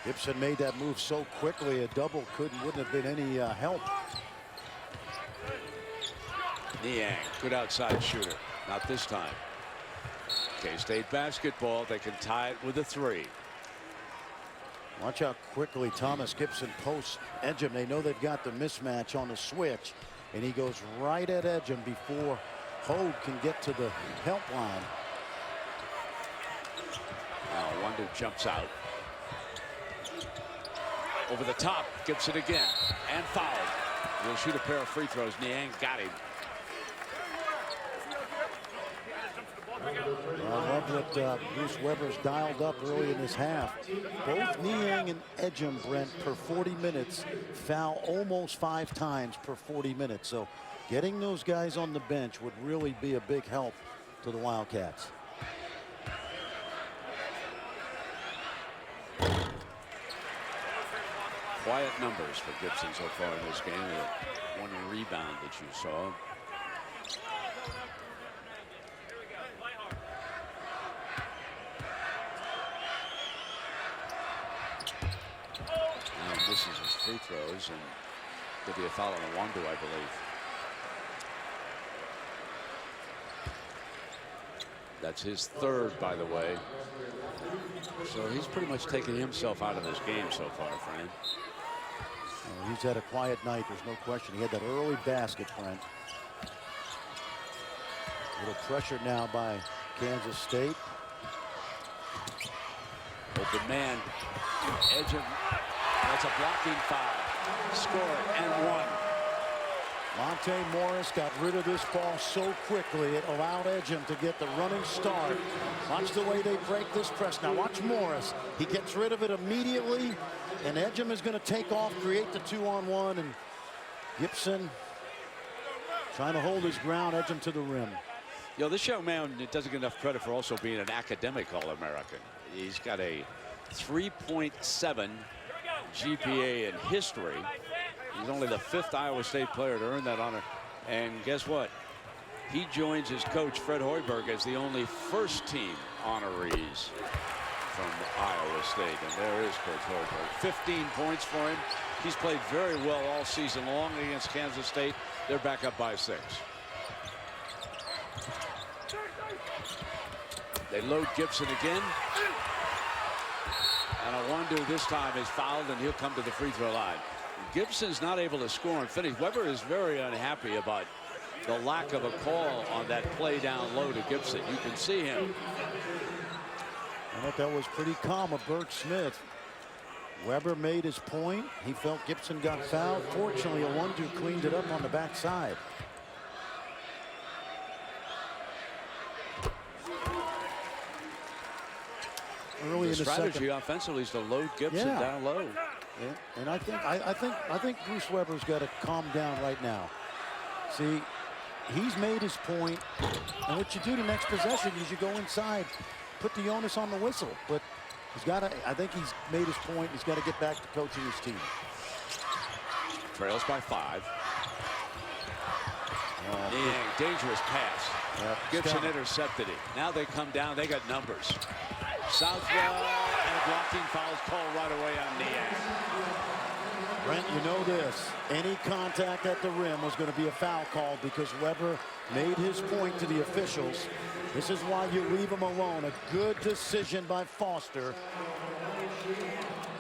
Gibson made that move so quickly, a double wouldn't have been any help. Niang, good outside shooter. Not this time. K-State basketball, they can tie it with a 3. Watch how quickly Thomas Gibson posts Edgem. They know they've got the mismatch on the switch, and he goes right at Edgem before Hogue can get to the help line. Now Wonder jumps out. Over the top, Gibson again, and fouled. He'll shoot a pair of free throws. Niang got him. I love that Bruce Weber's dialed up early in this half. Both Niang and Edgem, Brent, per 40 minutes foul almost 5 times per 40 minutes. So Getting those guys on the bench would really be a big help to the Wildcats. Quiet numbers for Gibson so far in this game. One rebound that you saw. Now misses his free throws, and there'll be a foul on Wando, I believe. That's his third, by the way. So he's pretty much taken himself out of this game so far, Fran. He's had a quiet night, there's no question. He had that early basket, Brent. A little pressure now by Kansas State. Open man. Edge of. That's a blocking foul. Score and one. Monte Morris got rid of this ball so quickly it allowed Edgem to get the running start. Watch the way they break this press. Now watch Morris. He gets rid of it immediately, and Edgem is going to take off, create the 2-on-1, and Gibson trying to hold his ground. Edgem to the rim. You know, this young man doesn't get enough credit for also being an academic All-American. He's got a 3.7 GPA in history. He's only the 5th Iowa State player to earn that honor. And guess what? He joins his coach, Fred Hoiberg, as the only first-team honorees from Iowa State. And there is Coach Hoiberg. 15 points for him. He's played very well all season long against Kansas State. They're back up by 6. They load Gibson again. And Wando this time is fouled, and he'll come to the free throw line. Gibson's not able to score and finish. Weber is very unhappy about the lack of a call on that play down low to Gibson. You can see him. I thought that was pretty calm of Bert Smith. Weber made his point. He felt Gibson got fouled. Fortunately, Wando cleaned it up on the backside. Early The in the strategy second. offensively is to load Gibson down low. Yeah, and I think Bruce Weber's got to calm down right now. See, he's made his point, and what you do the next possession is you go inside, put the onus on the whistle. But he's got to. I think he's made his point. He's got to get back to coaching his team. Trails by 5. Dangerous pass. Yep. Gibson intercepted it. Now they come down. They got numbers. Southwell, and a blocking foul is called right away on Niang. Brent, you know this. Any contact at the rim was going to be a foul call because Weber made his point to the officials. This is why you leave him alone. A good decision by Foster.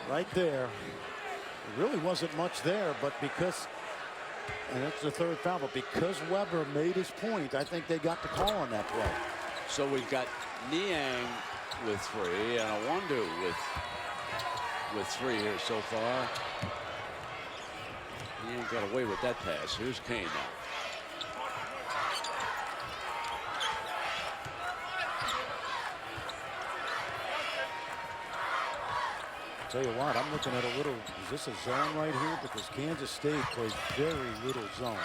Right there. There really wasn't much there, but because, and that's the 3rd foul, but because Weber made his point, I think they got the call on that play. So we've got Niang with 3 and Wando with 3 here so far. He ain't got away with that pass. Here's Kane now. Tell you what, I'm looking at a little, is this a zone right here? Because Kansas State plays very little zone.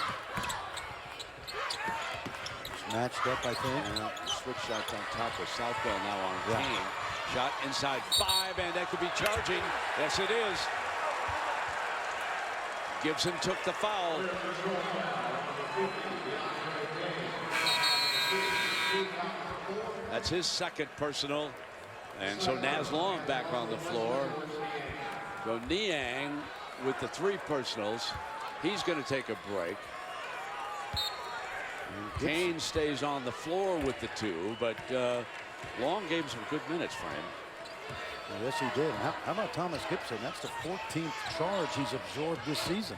It's matched up, I think. Yeah, switch shots on top with Southwell now on Kane. Shot inside 5, and that could be charging. Yes, it is. Gibson took the foul. That's his 2nd personal. And so Naz Long back on the floor. So Niang with the 3 personals. He's going to take a break. Kane stays on the floor with the 2, but Long gave him some good minutes for him. Well, yes, he did. How about Thomas Gibson? That's the 14th charge he's absorbed this season.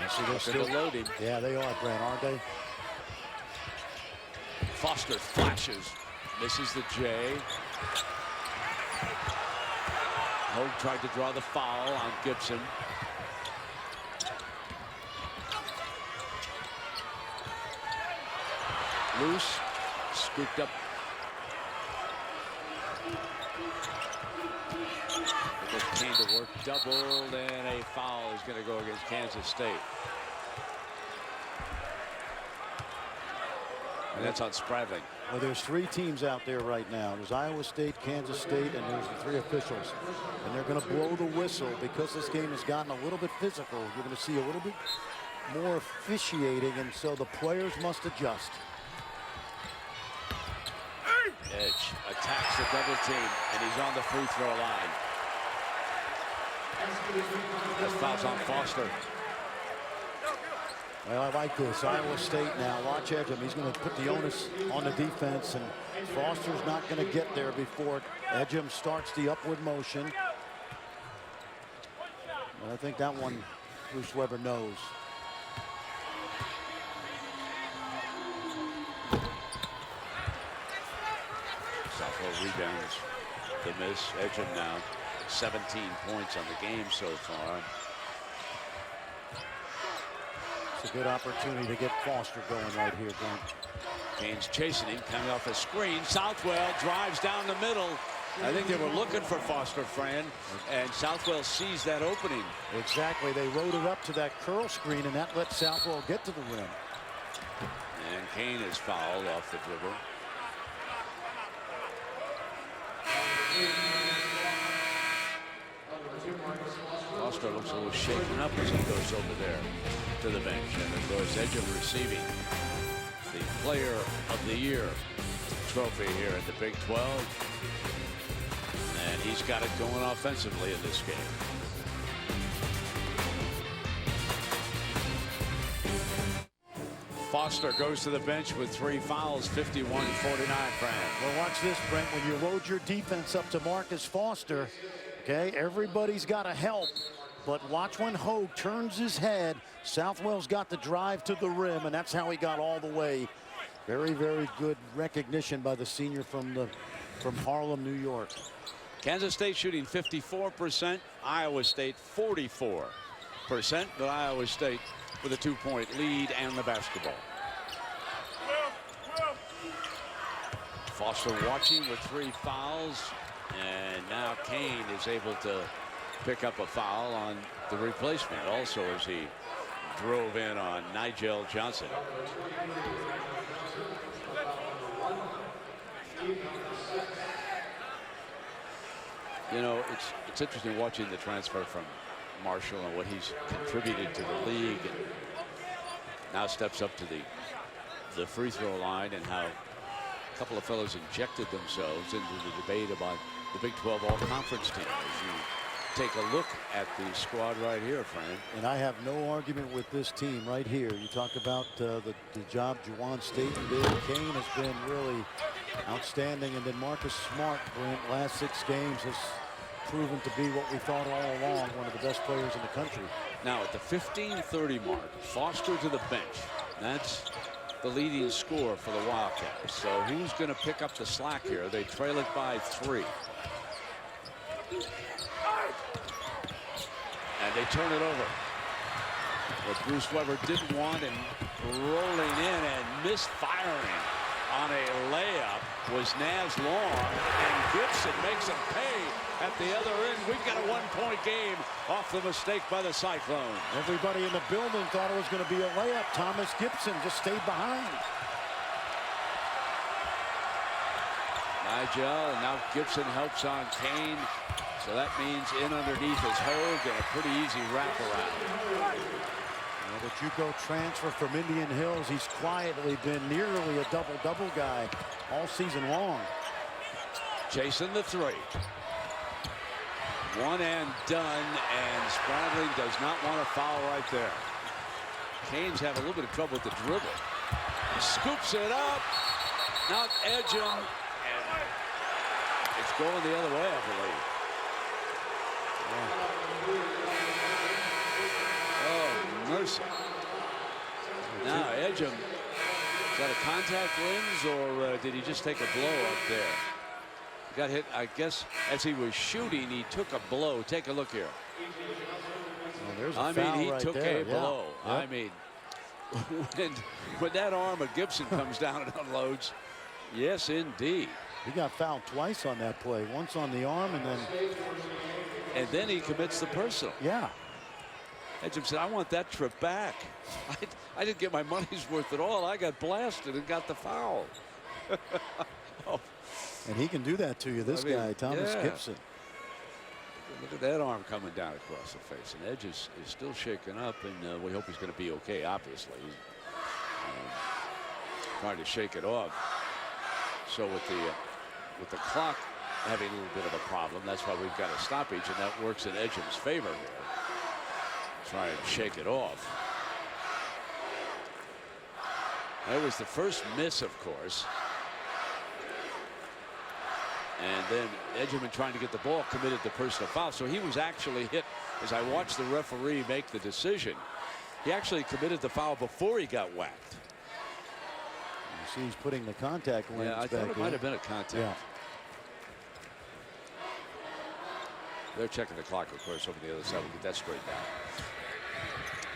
See, they're still loading. Yeah, they are, Brent, aren't they? Foster flashes, misses the J. Hogue tried to draw the foul on Gibson. Loose, scooped up. Michael Kane to work doubled, and a foul is going to go against Kansas State. And that's on Spradling. Well, there's 3 teams out there right now. There's Iowa State, Kansas State, and there's the 3 officials. And they're going to blow the whistle because this game has gotten a little bit physical. You're going to see a little bit more officiating, and so the players must adjust. Edge attacks the double team, and he's on the free throw line. That foul's on Foster. Well, I like this. Iowa State now. Watch Edgem. He's going to put the onus on the defense, and Foster's not going to get there before Edgem starts the upward motion. And I think that one Bruce Weber knows. Southwell rebounds the miss. Edgem now 17 points on the game so far. It's a good opportunity to get Foster going right here, Brent. Kane's chasing him, coming off a screen. Southwell drives down the middle. I think they were looking for Foster, Fran, and Southwell sees that opening. Exactly. They rode it up to that curl screen, and that let Southwell get to the rim. And Kane is fouled off the dribble. Foster looks a little shaken up as he goes over there to the bench. And of course, Edgem receiving the Player of the Year trophy here in the Big 12. And he's got it going offensively in this game. Foster goes to the bench with 3 fouls, 51-49, Fran. Well, watch this, Brent. When you load your defense up to Marcus Foster, okay, everybody's got to help. But watch when Hogue turns his head. Southwell's got the drive to the rim, and that's how he got all the way. Very, very good recognition by the senior from Harlem, New York. Kansas State shooting 54%, Iowa State 44%, but Iowa State with a 2-point lead and the basketball. Foster watching with 3 fouls, and now Kane is able to pick up a foul on the replacement also as he drove in on Nigel Johnson. You know, it's interesting watching the transfer from Marshall and what he's contributed to the league, and now steps up to the free throw line, and how a couple of fellows injected themselves into the debate about the Big 12 all-conference team. As you take a look at the squad right here, Fran. And I have no argument with this team right here. You talk about the job Juwan Staten did. Kane has been really outstanding, and then Marcus Smart, Brent, last 6 games has proven to be what we thought all along, one of the best players in the country. Now at the 15:30 mark, Foster to the bench. That's the leading scorer for the Wildcats. So who's going to pick up the slack here? They trail it by 3. And they turn it over. What Bruce Weber didn't want, and rolling in and misfiring on a layup was Naz Long, and Gibson makes him pay at the other end. We've got a 1-point game off the mistake by the Cyclones. Everybody in the building thought it was going to be a layup. Thomas Gibson just stayed behind. Nigel, and now Gibson helps on Kane. So that means in underneath is Hogue, and a pretty easy wraparound. Well, the JUCO transfer from Indian Hills, he's quietly been nearly a double-double guy all season long. Chasing the 3. One and done, and Spradling does not want to foul right there. Kane's having a little bit of trouble with the dribble. He scoops it up. Now Edgem, and it's going the other way, I believe. Oh, mercy. Now Edgem, is that a contact lens, or did he just take a blow up there? He got hit, I guess, as he was shooting, he took a blow. Take a look here. Well, there's a I foul mean, he right took there. a blow. Yep. I mean, when that arm of Gibson comes down and unloads, yes, indeed. He got fouled twice on that play. Once on the arm, and then And then he commits the personal. Yeah. Edgem said, I want that trip back. I didn't get my money's worth at all. I got blasted and got the foul. Oh. And he can do that to you, this guy, Thomas Gibson. Look at that arm coming down across the face. And Edge is still shaken up, and we hope he's going to be okay, obviously. He's trying to shake it off. So with the clock having a little bit of a problem, that's why we've got a stoppage, and that works in Edgem's favor here. Try and shake it off. That was the first miss, of course. And then Edgerman, trying to get the ball, committed the personal foul. So he was actually hit. As I watched the referee make the decision, he actually committed the foul before he got whacked. You see he's putting the contact lens back in. I thought it might have been a contact. Yeah. They're checking the clock, of course, over the other side. We'll get that straightened out.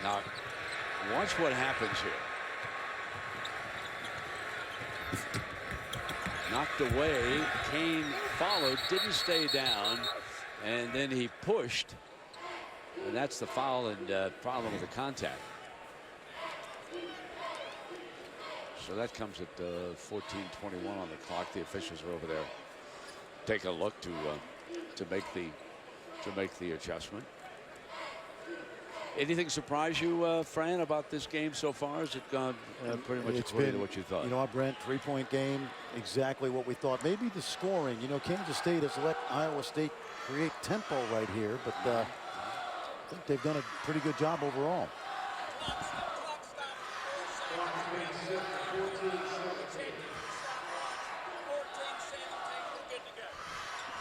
Now, watch what happens here. Knocked away. Kane followed, didn't stay down, and then he pushed. And that's the foul and problem with the contact. So that comes at 14:21 on the clock. The officials are over there. Take a look to make the adjustment. Anything surprise you, Fran, about this game so far? Has it gone pretty much according to what you thought? You know what, Brent, 3-point game, exactly what we thought. Maybe the scoring. You know, Kansas State has let Iowa State create tempo right here, but I think they've done a pretty good job overall.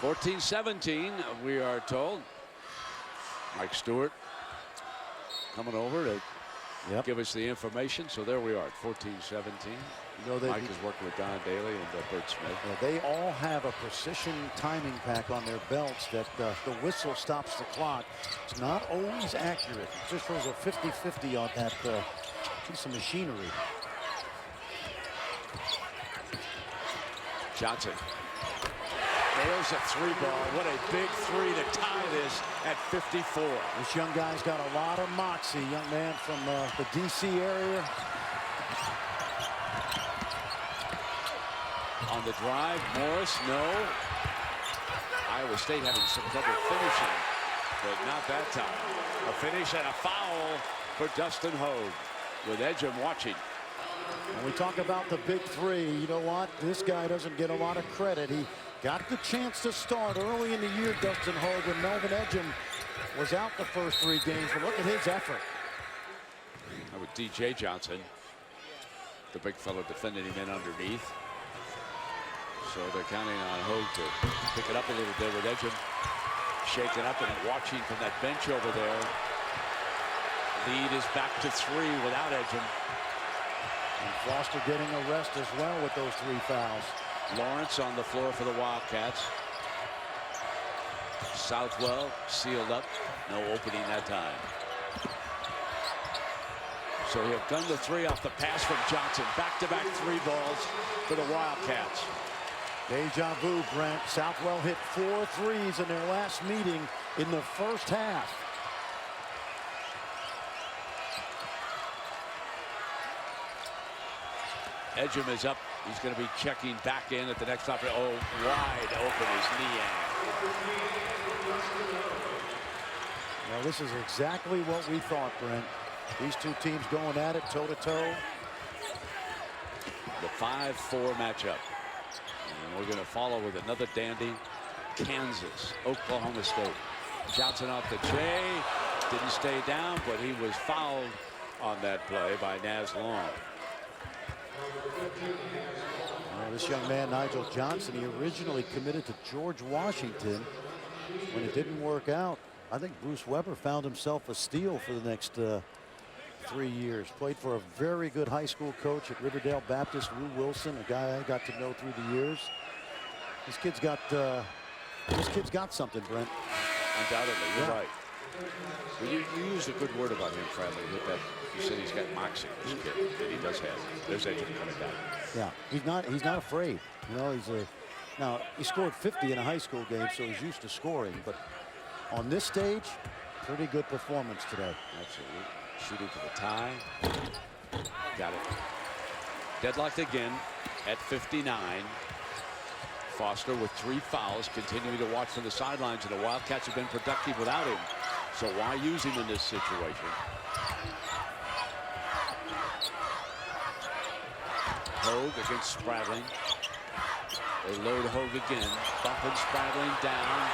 (14-17), we are told. Mike Stuart coming over to give us the information. So there we are at 14-17. You know, Mike is working with Don Daly and Bert Smith. They all have a precision timing pack on their belts that the whistle stops the clock. It's not always accurate. It just shows a 50-50 on that piece of machinery. Johnson nails a three ball. What a big three to tie this at 54. This young guy's got a lot of moxie. Young man from the D.C. area. On the drive, Morris, no. Iowa State having some trouble finishing, but not that time. A finish and a foul for Dustin Hogue, with Edgem watching. When we talk about the big three, you know what? This guy doesn't get a lot of credit. He got the chance to start early in the year, Dustin Hogue, when Melvin Edgem was out the first 3 games. But look at his effort. That was DJ Johnson, the big fellow defending him in underneath. So they're counting on Hogue to pick it up a little bit with Edgem shaking up and watching from that bench over there. Lead is back to 3 without Edgem. And Foster getting a rest as well with those 3 fouls. Lawrence on the floor for the Wildcats. Southwell sealed up. No opening that time. So he'll gun the 3 off the pass from Johnson. Back-to-back 3 balls for the Wildcats. Deja vu, Brent. Southwell hit 4 threes in their last meeting in the first half. Edgem is up. He's going to be checking back in at the next stop. Oh, wide open his knee in. Well, this is exactly what we thought, Brent. These 2 teams going at it toe-to-toe. The 5-4 matchup. And we're going to follow with another dandy. Kansas, Oklahoma State. Johnson off the J. Didn't stay down, but he was fouled on that play by Naz Long. Well, this young man, Nigel Johnson, he originally committed to George Washington. When it didn't work out, I think Bruce Weber found himself a steal for the next 3 years. Played for a very good high school coach at Riverdale Baptist, Lou Wilson, a guy I got to know through the years. This kid's got something, Brent. Undoubtedly, you're right. Well, you used a good word about him, Fred. You said he's got moxie, this kid, that he does have. There's Edgem coming down. Yeah, he's not afraid. You know, now he scored 50 in a high school game, so he's used to scoring. But on this stage, pretty good performance today. Absolutely. Shooting for the tie. Got it. Deadlocked again at 59. Foster with 3 fouls, continuing to watch from the sidelines, and the Wildcats have been productive without him. So why use him in this situation? Hogue against Spradling. They load Hogue again. Bumping Spradling down.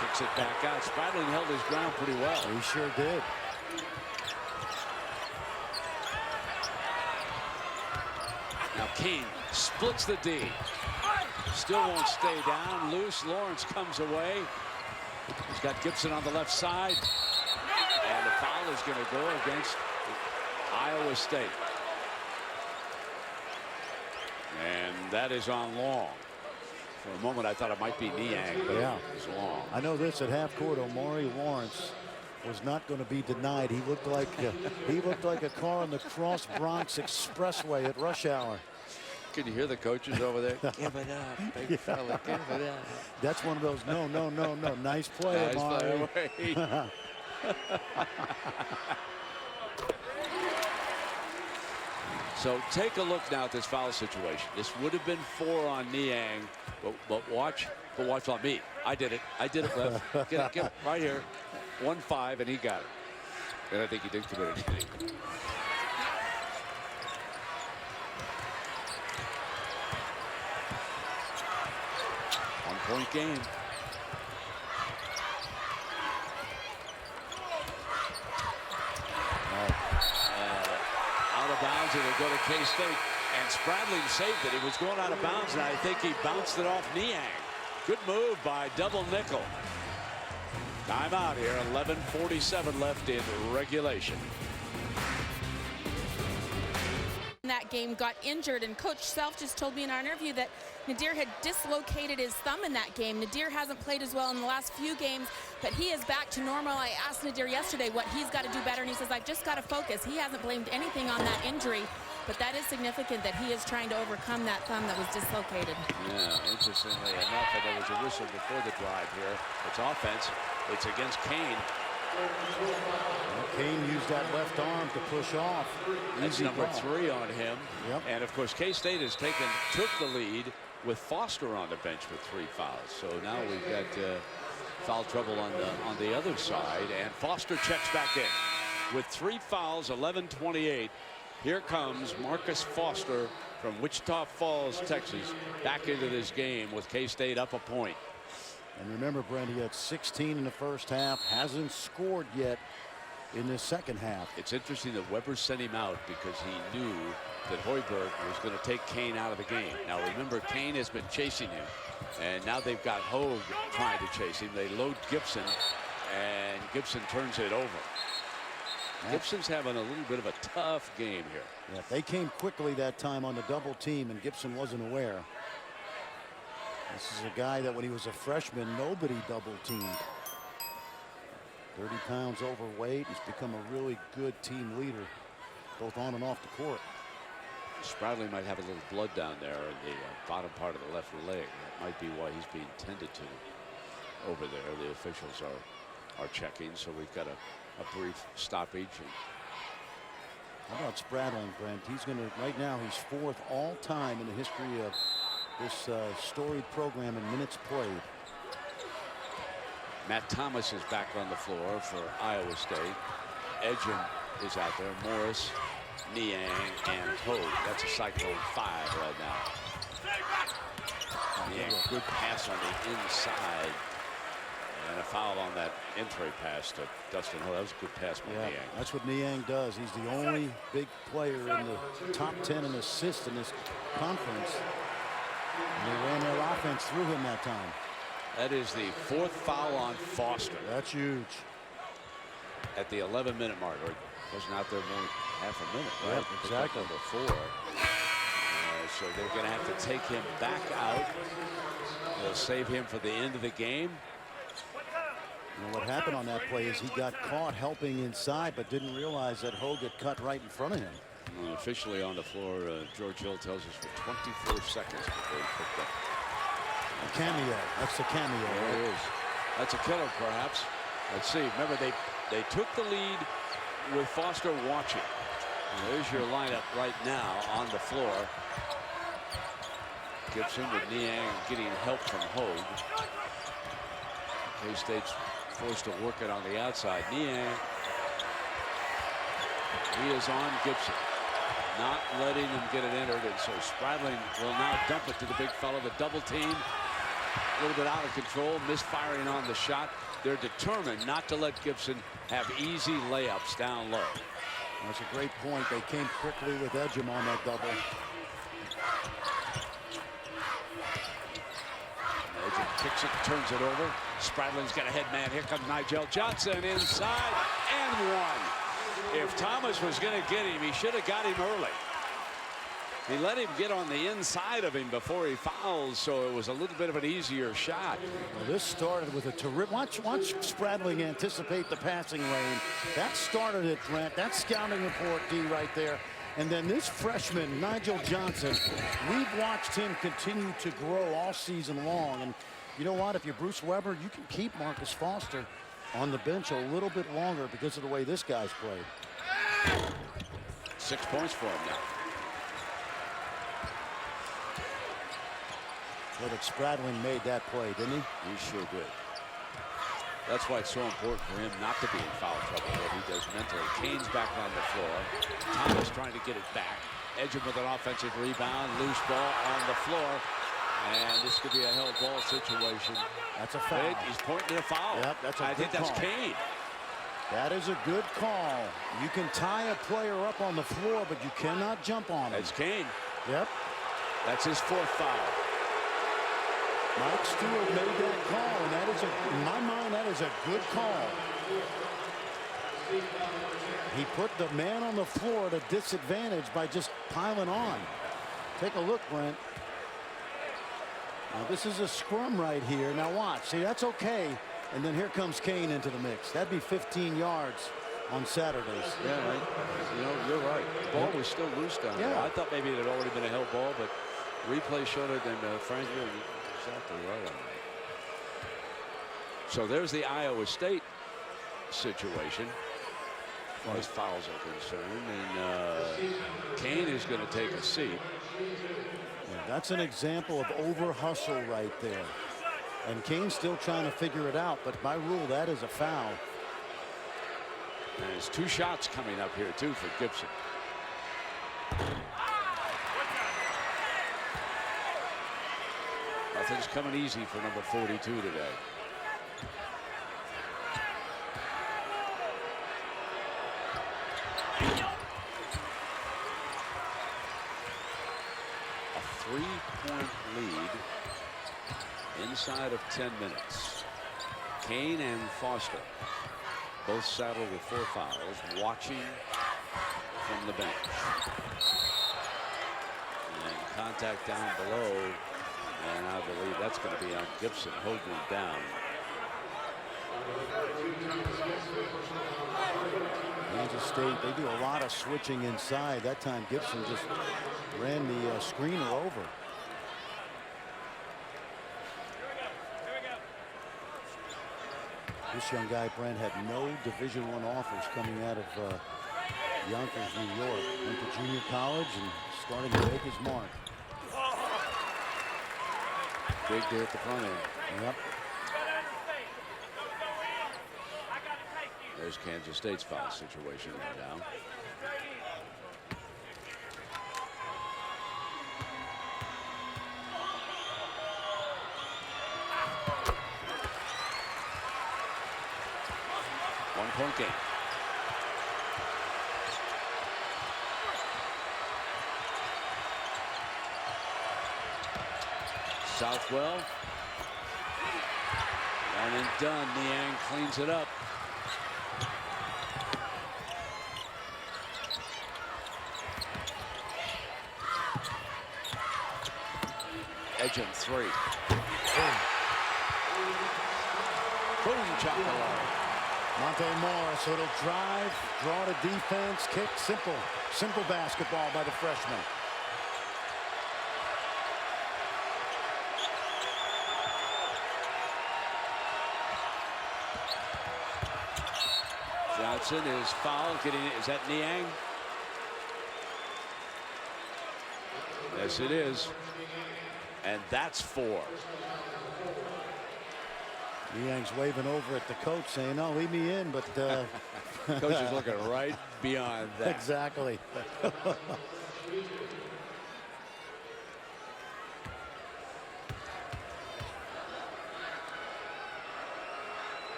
Kicks it back out. Spradling held his ground pretty well. He sure did. Now Kane splits the D. Still won't stay down. Loose. Lawrence comes away. He's got Gibson on the left side. And the foul is going to go against Iowa State. And that is on Long. For a moment, I thought it might be Niang, but yeah, it was Long. I know this at half court. Omari Lawrence was not going to be denied. He looked like a car on the Cross Bronx Expressway at rush hour. Can you hear the coaches over there? Give it up, big fella. Give it up. That's one of those no. Nice play, Nice Omari. play. So take a look now at this foul situation. This would have been 4 on Niang, but watch on me. I did it. Left. Get it right here. 1-5, and he got it. And I think he did commit it. 1-point game. Out of bounds, it'll go to K-State. And Spradling saved it. He was going out of bounds, and I think he bounced it off Niang. Good move by Double Nickel. Timeout here. 11:47 left in regulation. That game got injured, and Coach Self just told me in our interview that Nadir had dislocated his thumb in that game. Nadir hasn't played as well in the last few games, but he is back to normal. I asked Nadir yesterday what he's got to do better, and he says, I've just got to focus. He hasn't blamed anything on that injury, but that is significant that he is trying to overcome that thumb that was dislocated. Yeah, interestingly enough, and there was a whistle before the drive here. It's offense. It's against Kane. Kane used that left arm to push off. That's Easy number ball. 3 on him. Yep. And of course, K-State has took the lead with Foster on the bench with 3 fouls. So now we've got foul trouble on the other side, and Foster checks back in with 3 fouls. 11:28. Here comes Marcus Foster from Wichita Falls, Texas, back into this game with K-State up a point. And remember, Brent, he had 16 in the first half, hasn't scored yet in the second half. It's interesting that Weber sent him out because he knew that Hoiberg was going to take Kane out of the game. Now remember, Kane has been chasing him, and now they've got Hogue trying to chase him. They load Gibson, and Gibson turns it over. Gibson's having a little bit of a tough game here. Yeah, they came quickly that time on the double team, and Gibson wasn't aware. This is a guy that when he was a freshman, nobody double teamed. 30 pounds overweight. He's become a really good team leader, both on and off the court. Spradling might have a little blood down there in the bottom part of the left leg. That might be why he's being tended to over there. The officials are checking, so we've got a brief stoppage. How about Spradling, Brent? He's going to, right now, he's 4th all time in the history of this storied program in minutes played. Matt Thomas is back on the floor for Iowa State. Edgin is out there. Morris, Niang, and Hogue. That's a cyclone 5 right now. Niang, good pass on the inside. And a foul on that entry pass to Dustin Hogue. That was a good pass by Niang. That's what Niang does. He's the only big player in the top 10 in assists in this conference. And they ran their offense through him that time. That is the 4th foul on Foster. That's huge. At the 11-minute mark, or wasn't out there more than half a minute, right? Yep, exactly. Number 4. So they're going to have to take him back out. They'll save him for the end of the game. You know, what happened on that play is he got caught helping inside, but didn't realize that Hogue had cut right in front of him. Officially on the floor, George Hill tells us for 24 seconds before he picked up. A cameo. That's the cameo. There it is. That's a killer, perhaps. Let's see. Remember, they took the lead with Foster watching. And there's your lineup right now on the floor. Gibson with Niang getting help from Hogue. K-State's forced to work it on the outside. Niang. He is on Gibson, not letting him get it entered, and so Spradling will now dump it to the big fellow. The double team, a little bit out of control, misfiring on the shot. They're determined not to let Gibson have easy layups down low. That's a great point. They came quickly with Edgem on that double. Edgem kicks it, turns it over. Spradling's got a head man. Here comes Nigel Johnson inside and one. If Thomas was going to get him, he should have got him early. He let him get on the inside of him before he fouls, so it was a little bit of an easier shot. Well, this started with a terrific. Watch Spradling anticipate the passing lane. That started it, Brent. That scouting report, D, right there. And then this freshman, Nigel Johnson, we've watched him continue to grow all season long. And you know what? If you're Bruce Weber, you can keep Marcus Foster on the bench a little bit longer because of the way this guy's played. 6 points for him now. But Spradling made that play, didn't he? He sure did. That's why it's so important for him not to be in foul trouble, what he does mentally. Kane's back on the floor. Thomas trying to get it back. Edgem with an offensive rebound. Loose ball on the floor. And this could be a held ball situation. That's a foul. He's pointing to a foul. Yep, that's a I think that's Kane. That is a good call. You can tie a player up on the floor, but you cannot jump on him. That's Kane. Yep. That's his 4th foul. Mike Stuart made that call, and that is, in my mind, that is a good call. He put the man on the floor at a disadvantage by just piling on. Take a look, Brent. Now, this is a scrum right here. Now, watch. See, that's okay. And then here comes Kane into the mix. That'd be 15 yards on Saturdays. Yeah, right. You know, you're right. The ball was still loose down there. I thought maybe it had already been a held ball, but replay showed it, and Frank, you're exactly right on that. So there's the Iowa State situation as far as fouls are concerned, and Kane is going to take a seat. Yeah, that's an example of over hustle right there. And Kane's still trying to figure it out, but by rule, that is a foul. And there's 2 shots coming up here, too, for Gibson. Nothing's coming easy for number 42 today. A 3-point lead inside of 10 minutes. Kane and Foster both saddled with 4 fouls, watching from the bench. And contact down below, and I believe that's going to be on Gibson. Hogue down. Kansas State, they do a lot of switching inside. That time Gibson just ran the screener over. This young guy, Brent, had no Division I offers coming out of Yonkers, New York. Went to junior college and starting to make his mark. Big day at the front end. Yep. There's Kansas State's foul situation right now. One-point game. Southwell. One and done. Niang cleans it up. Edgem 3. Boom, chocolate. Monte Morris, little drive, draw to defense, kick, simple basketball by the freshman. Johnson is fouled. Is that Niang? Yes, it is. And that's 4. Niang's waving over at the coach saying, no, leave me in, but coach is looking right beyond that. Exactly.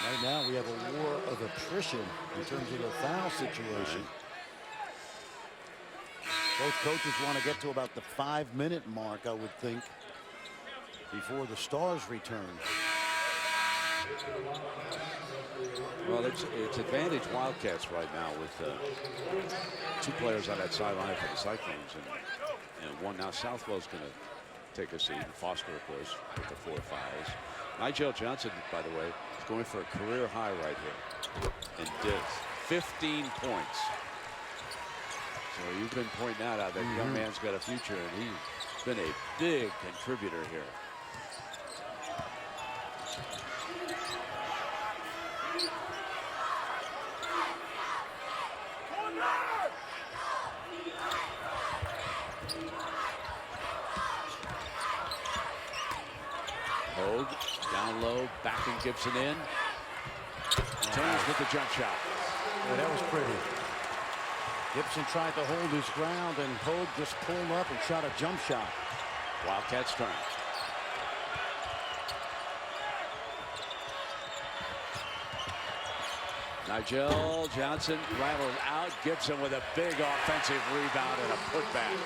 Right now we have a war of attrition in terms of the foul situation. Both coaches want to get to about the 5-minute mark, I would think, before the Stars return. Well, it's advantage Wildcats right now with 2 players on that sideline for the Cyclones, and one now. Southwell's going to take a seat, and Foster, of course, with the 4 fouls. Nigel Johnson, by the way, is going for a career high right here, and did 15 points. So you've been pointing out how that young man's got a future, and he's been a big contributor here. Hogue down low, backing Gibson in. Turns with the jump shot. Yeah, that was pretty. Gibson tried to hold his ground, and Hogue just pulled up and shot a jump shot. Wildcats turn. Nigel Johnson rattled out. Gibson with a big offensive rebound and a putback.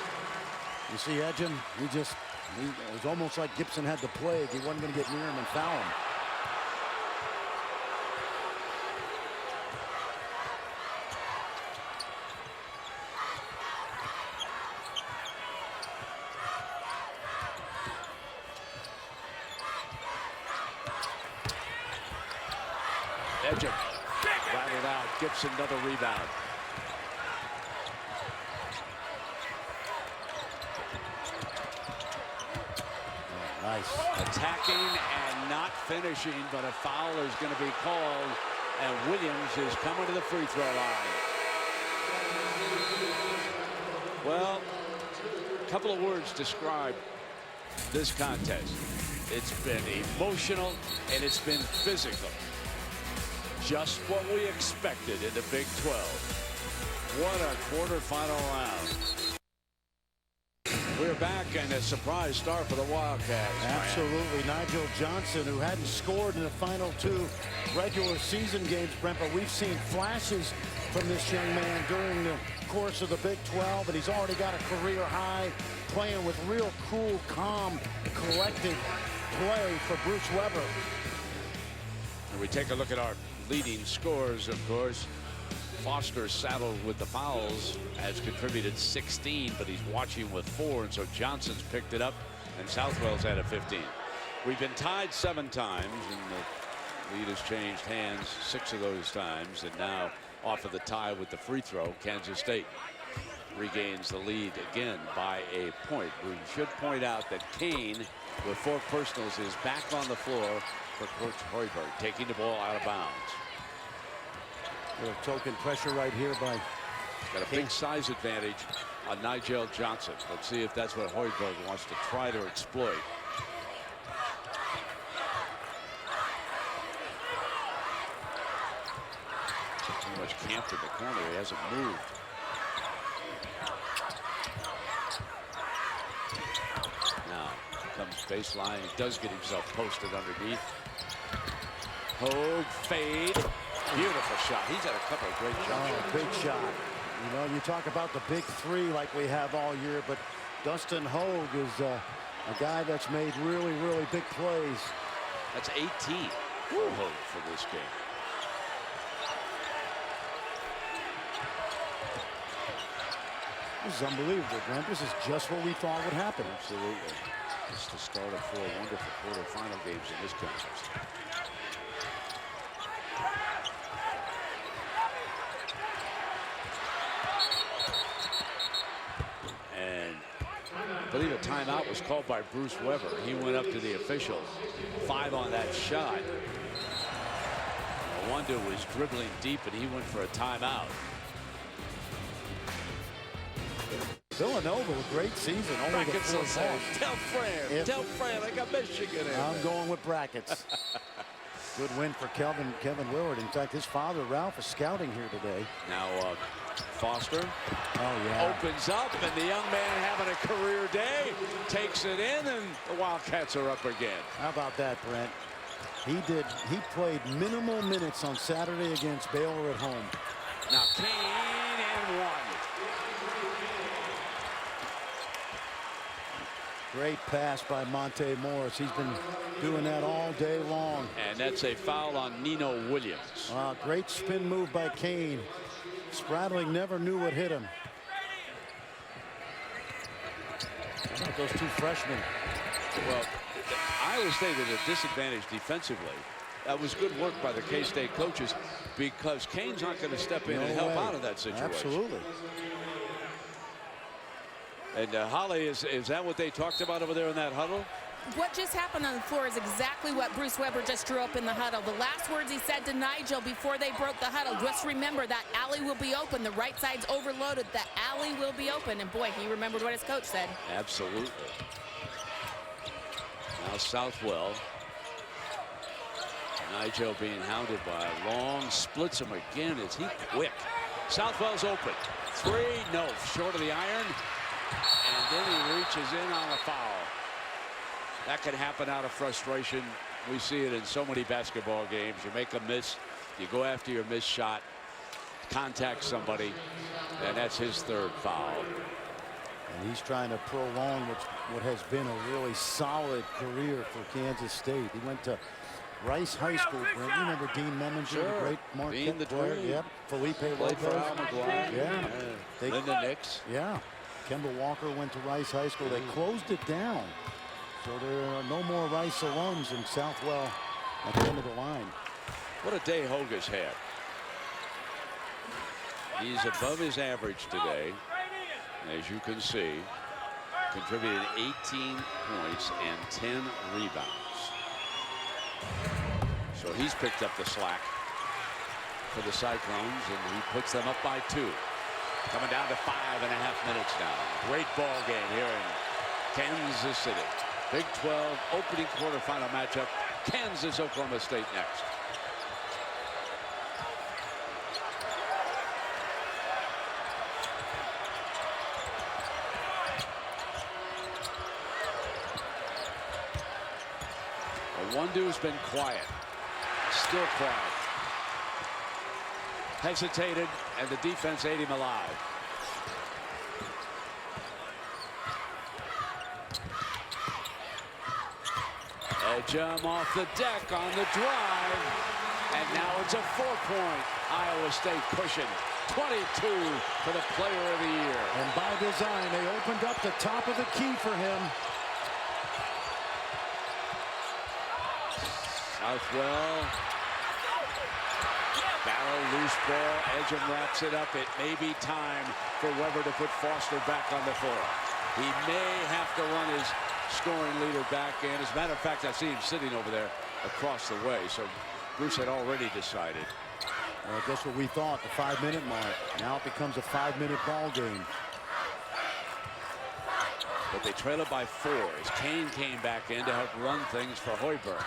You see, Edgen, it was almost like Gibson had the plague. He wasn't going to get near him and foul him. Edgen rattled out. Gibson another rebound. Nice. Attacking and not finishing, but a foul is going to be called, and Williams is coming to the free throw line. Well, a couple of words describe this contest. It's been emotional and it's been physical. Just what we expected in the Big 12. What a quarterfinal round. We're back, and a surprise start for the Wildcats. Absolutely. Nigel Johnson, who hadn't scored in the final 2 regular season games, Brent, but we've seen flashes from this young man during the course of the Big 12, and he's already got a career high, playing with real cool, calm, collected play for Bruce Weber. And we take a look at our leading scores, of course. Foster, saddled with the fouls, has contributed 16, but he's watching with 4, and so Johnson's picked it up, and Southwell's had a 15. We've been tied 7 times, and the lead has changed hands 6 of those times, and now off of the tie with the free throw, Kansas State regains the lead again by a point. We should point out that Kane, with 4 personals, is back on the floor for Coach Hoiberg, taking the ball out of bounds. A token pressure right here by got a big size advantage on Nigel Johnson. Let's see if that's what Hoiberg wants to try to exploit. Pretty much camped in the corner. He hasn't moved. Now comes baseline. He does get himself posted underneath. Hogue fade. Beautiful shot. He's had a couple of great shots. Big shot. You know, you talk about the big 3 like we have all year, but Dustin Hogue is a guy that's made really, really big plays. That's 18 for Hogue for this game. This is unbelievable, Brent. This is just what we thought would happen. Absolutely. It's the start of 4 wonderful quarterfinal games in this contest. I believe a timeout was called by Bruce Weber. He went up to the official. 5 on that shot. Wonder was dribbling deep, and he went for a timeout. Villanova, a great season. Only the Brackets will fourth say, loss. tell Fran, I got Michigan in. I'm going with brackets. Good win for Kevin Willard. In fact, his father, Ralph, is scouting here today. Now, Foster yeah. opens up, and the young man having a career day takes it in, and the Wildcats are up again. How about that, Brent? He played minimal minutes on Saturday against Baylor at home. Now Kane and one. Great pass by Monte Morris. He's been doing that all day long. And that's a foul on Nino Williams. Great spin move by Kane. Spradling never knew what hit him. How about those two freshmen? Well, Iowa State at a disadvantage defensively. That was good work by the K-State coaches, because Kane's not going to step in and help out of that situation. Absolutely. And Holly, is that what they talked about over there in that huddle? What just happened on the floor is exactly what Bruce Weber just drew up in the huddle. The last words he said to Nigel before they broke the huddle: just remember that alley will be open. The right side's overloaded. The alley will be open. And boy, he remembered what his coach said. Absolutely. Now Southwell. Nigel being hounded by Long, splits him again. Is he quick? Southwell's open. Three, no, short of the iron. And then he reaches in on a foul. That can happen out of frustration. We see it in so many basketball games. You make a miss, you go after your missed shot, contact somebody, and that's his third foul. And he's trying to prolong what has been a really solid career for Kansas State. He went to Rice High School, Brent. You remember Dean Memminger, sure. the great Marquette player? Yep. Felipe Played Lopez. for Al McGuire. Yeah. Linda Nix. Yeah. Kemba Walker went to Rice High School. They closed it down. So there are no more Rice alums in Southwell at the end of the line. What a day Hoga's had. He's above his average today, as you can see. Contributed 18 points and 10 rebounds. So he's picked up the slack for the Cyclones, and he puts them up by 2. Coming down to 5.5 minutes now. Great ball game here in Kansas City. Big 12 opening quarterfinal matchup. Kansas, Oklahoma State next. Wondu's been quiet. Still quiet. Hesitated, and the defense ate him alive. Edge him off the deck on the drive. And now it's a 4-point Iowa State cushion. 22 for the player of the year. And by design, they opened up the top of the key for him. Southwell. Barrow, loose ball. Edgem wraps it up. It may be time for Weber to put Foster back on the floor. He may have to run his scoring leader back in. As a matter of fact, I see him sitting over there across the way. So Bruce had already decided. Well, guess what we thought, the 5-minute mark. Now it becomes a 5-minute ball game. But they trail it by 4 as Kane came back in to help run things for Hoiberg.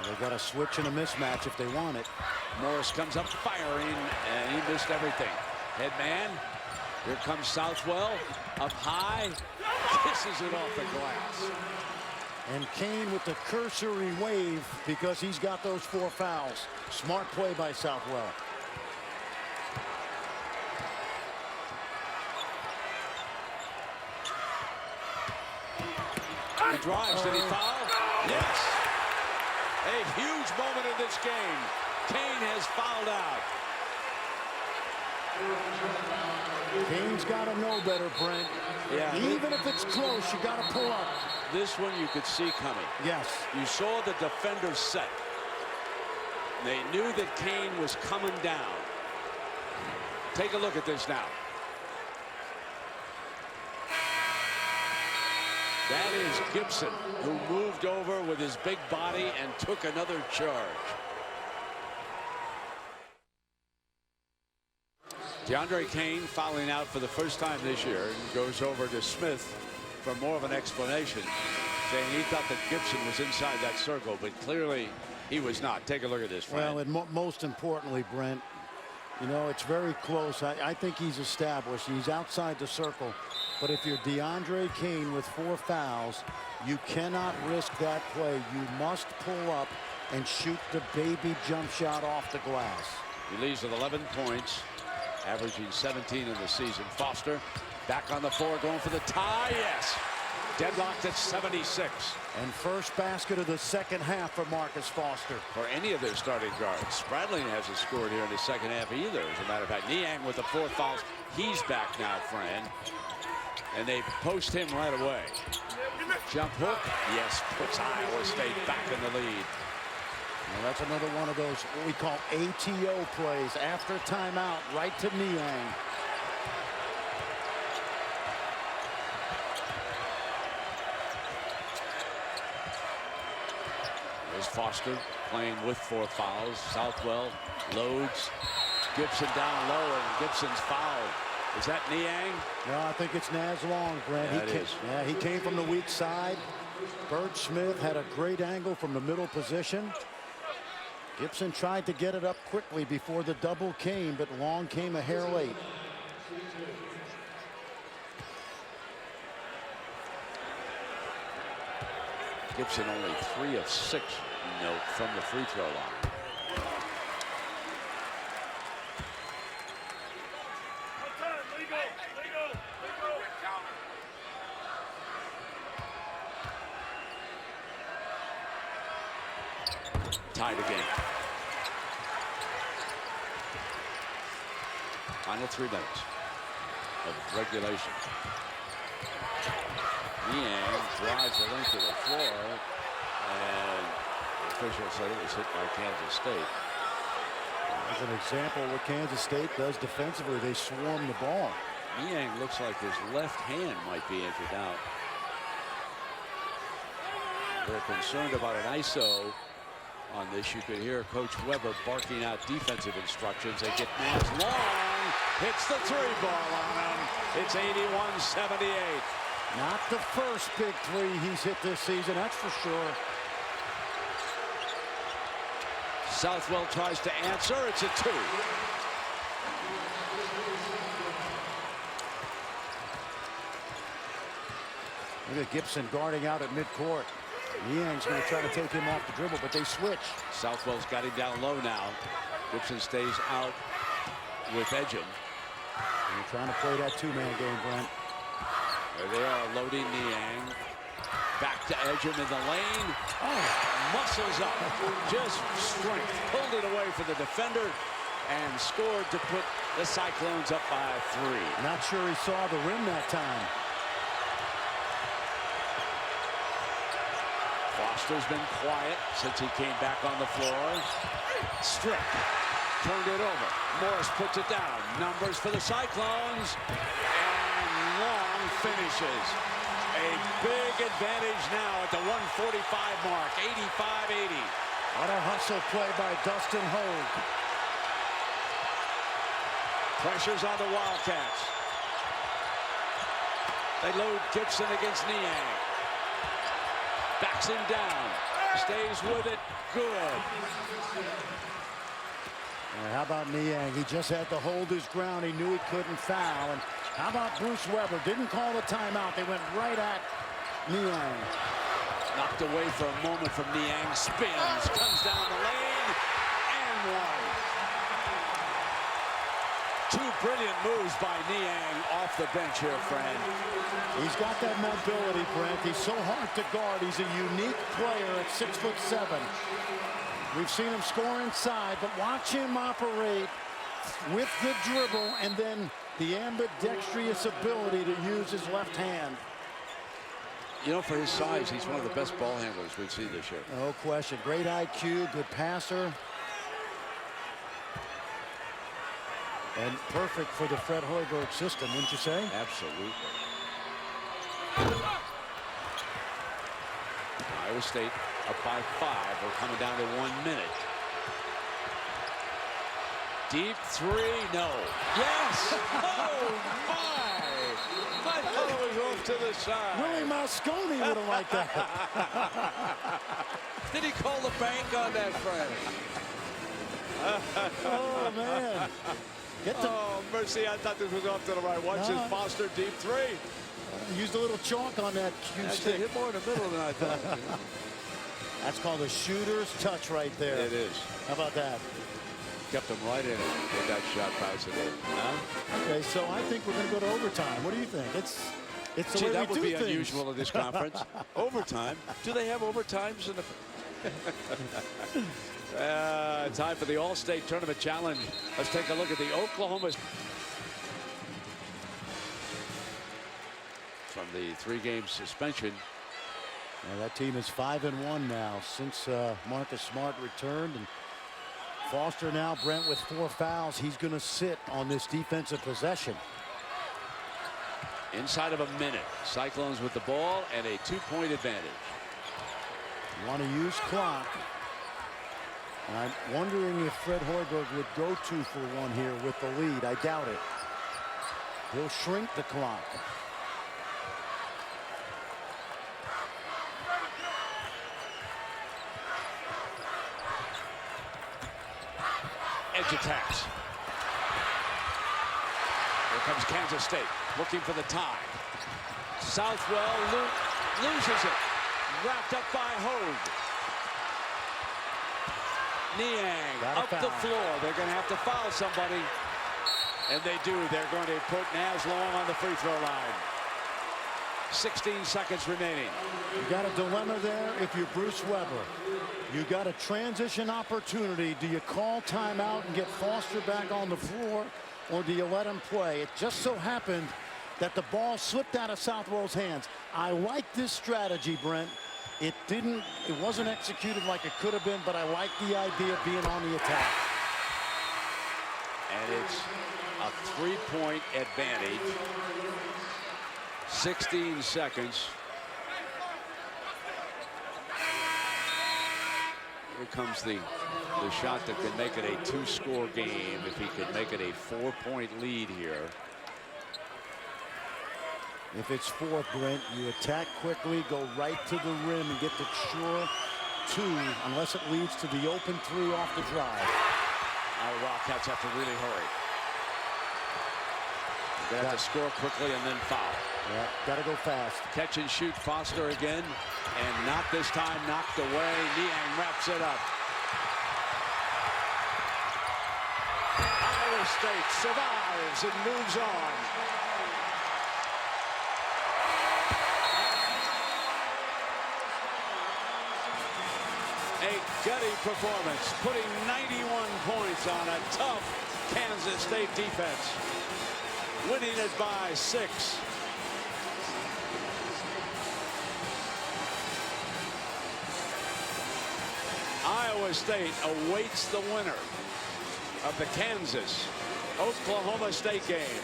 They've got a switch and a mismatch if they want it. Morris comes up firing, and he missed everything. Head man. Here comes Southwell. Up high. Kisses it off the glass. And Kane with the cursory wave because he's got those 4 fouls. Smart play by Southwell. He drives. Did he foul? Yes. A huge moment in this game. Kane has fouled out. Kane's got to know better, Brent. Yeah. Even if it's close, you got to pull up. This one you could see coming. Yes. You saw the defenders set. They knew that Kane was coming down. Take a look at this now. That is Gibson, who moved over with his big body and took another charge. DeAndre Kane fouling out for the first time this year and goes over to Smith for more of an explanation, saying he thought that Gibson was inside that circle, but clearly he was not. Take a look at this, Fran. Well, and most importantly, Brent, you know, it's very close. I think he's established. He's outside the circle. But if you're DeAndre Kane with 4 fouls, you cannot risk that play. You must pull up and shoot the baby jump shot off the glass. He leads with 11 points, averaging 17 in the season. Foster back on the floor, going for the tie. Yes. Deadlocked at 76. And first basket of the second half for Marcus Foster. For any of their starting guards. Spradling hasn't scored here in the second half either. As a matter of fact, Niang with the 4 fouls. He's back now, Fran. And they post him right away. Jump hook. Yes, puts Iowa State back in the lead. Well, that's another one of those what we call ATO plays. After timeout, right to Niang. There's Foster playing with 4 fouls. Southwell loads. Gibson down low, and Gibson's fouled. Is that Niang? No, I think it's Naz Long, Brent. Yeah, he came from the weak side. Bert Smith had a great angle from the middle position. Gibson tried to get it up quickly before the double came, but Long came a hair late. Gibson only 3 of 6 note from the free throw line. Tied again. Final 3 minutes of regulation. Niang drives the length of the floor, and the official said it was hit by Kansas State. As an example of what Kansas State does defensively, they swarm the ball. Niang looks like his left hand might be injured out. They're concerned about an ISO on this. You could hear Coach Weber barking out defensive instructions. They get Nance Long, hits the 3-ball on him. It's 81-78. Not the first big 3 he's hit this season, that's for sure. Southwell tries to answer. It's a 2. Look at Gibson guarding out at midcourt. Niang's going to try to take him off the dribble, but they switch. Southwell's got him down low now. Gibson stays out with Edgin. They're trying to play that 2-man game, Brent. There they are, loading Niang. Back to Edgin in the lane. Oh, muscles up. Just strength. Pulled it away for the defender and scored to put the Cyclones up by 3. Not sure he saw the rim that time. Foster's been quiet since he came back on the floor. Stripped. Turned it over. Morris puts it down. Numbers for the Cyclones. And Long finishes. A big advantage now at the 145 mark. 85-80. What a hustle play by Dustin Hogue. Pressure's on the Wildcats. They load Gibson against Niang. Backs him down. Stays with it. Good. How about Niang? He just had to hold his ground. He knew he couldn't foul. And how about Bruce Weber? Didn't call the timeout. They went right at Niang. Knocked away for a moment from Niang. Spins. Comes down the lane. And 1. 2 brilliant moves by Niang off the bench here, Fran. He's got that mobility, Brent. He's so hard to guard. He's a unique player at 6'7". We've seen him score inside, but watch him operate with the dribble and then the ambidextrous ability to use his left hand. You know, for his size, he's one of the best ball handlers we've seen this year. No question. Great IQ, good passer. And perfect for the Fred Hoiberg system, wouldn't you say? Absolutely. Iowa State up by 5. We're coming down to 1 minute. Deep three, no. Yes! Oh, my! I thought it was off to the side. Willie Mosconi would have liked that. Did he call the bank on that, Fred? Oh, man. Oh, mercy. I thought this was off to the right. Watch this Foster deep three. Used a little chalk on that cue Actually, stick. hit more in the middle than I thought. That's called a shooter's touch right there. It is. How about that? Kept him right in it with that shot bouncing in. Huh? Okay, so I think we're going to go to overtime. What do you think? It's the Gee, way that we would do be things. unusual in this conference. Overtime? Do they have overtimes in the? Time for the All-State Tournament Challenge. Let's take a look at the Oklahoma. From the 3-game suspension. Yeah, that team is 5-1 now since Marcus Smart returned. And Foster now, Brent, with 4 fouls. He's going to sit on this defensive possession. Inside of a minute. Cyclones with the ball and a 2-point advantage. You want to use clock. And I'm wondering if Fred Hoiberg would go 2 for 1 here with the lead. I doubt it. He'll shrink the clock. Edge attacks. Here comes Kansas State looking for the tie. Southwell loses it. Wrapped up by Hogue. Niang up the floor. They're going to have to foul somebody. And they do. They're going to put Naz Long on the free throw line. 16 seconds remaining. You got a dilemma there if you're Bruce Weber. You got a transition opportunity. Do you call timeout and get Foster back on the floor, or do you let him play? It just so happened that the ball slipped out of Southwell's hands. I like this strategy, Brent. It wasn't executed like it could have been, but I like the idea of being on the attack. And it's a 3-point advantage. 16 seconds. Here comes the shot that can make it a 2-score game if he can make it a 4-point lead here. If it's 4, Brent, you attack quickly, go right to the rim and get the sure 2, unless it leads to the open 3 off the drive. Now the Wildcats have to really hurry. They have to score quickly and then foul. Yeah, gotta go fast. Catch and shoot Foster again, and not this time knocked away. Niang wraps it up. Iowa State survives and moves on. A gutty performance, putting 91 points on a tough Kansas State defense. Winning it by 6. Iowa State awaits the winner of the Kansas-Oklahoma State game.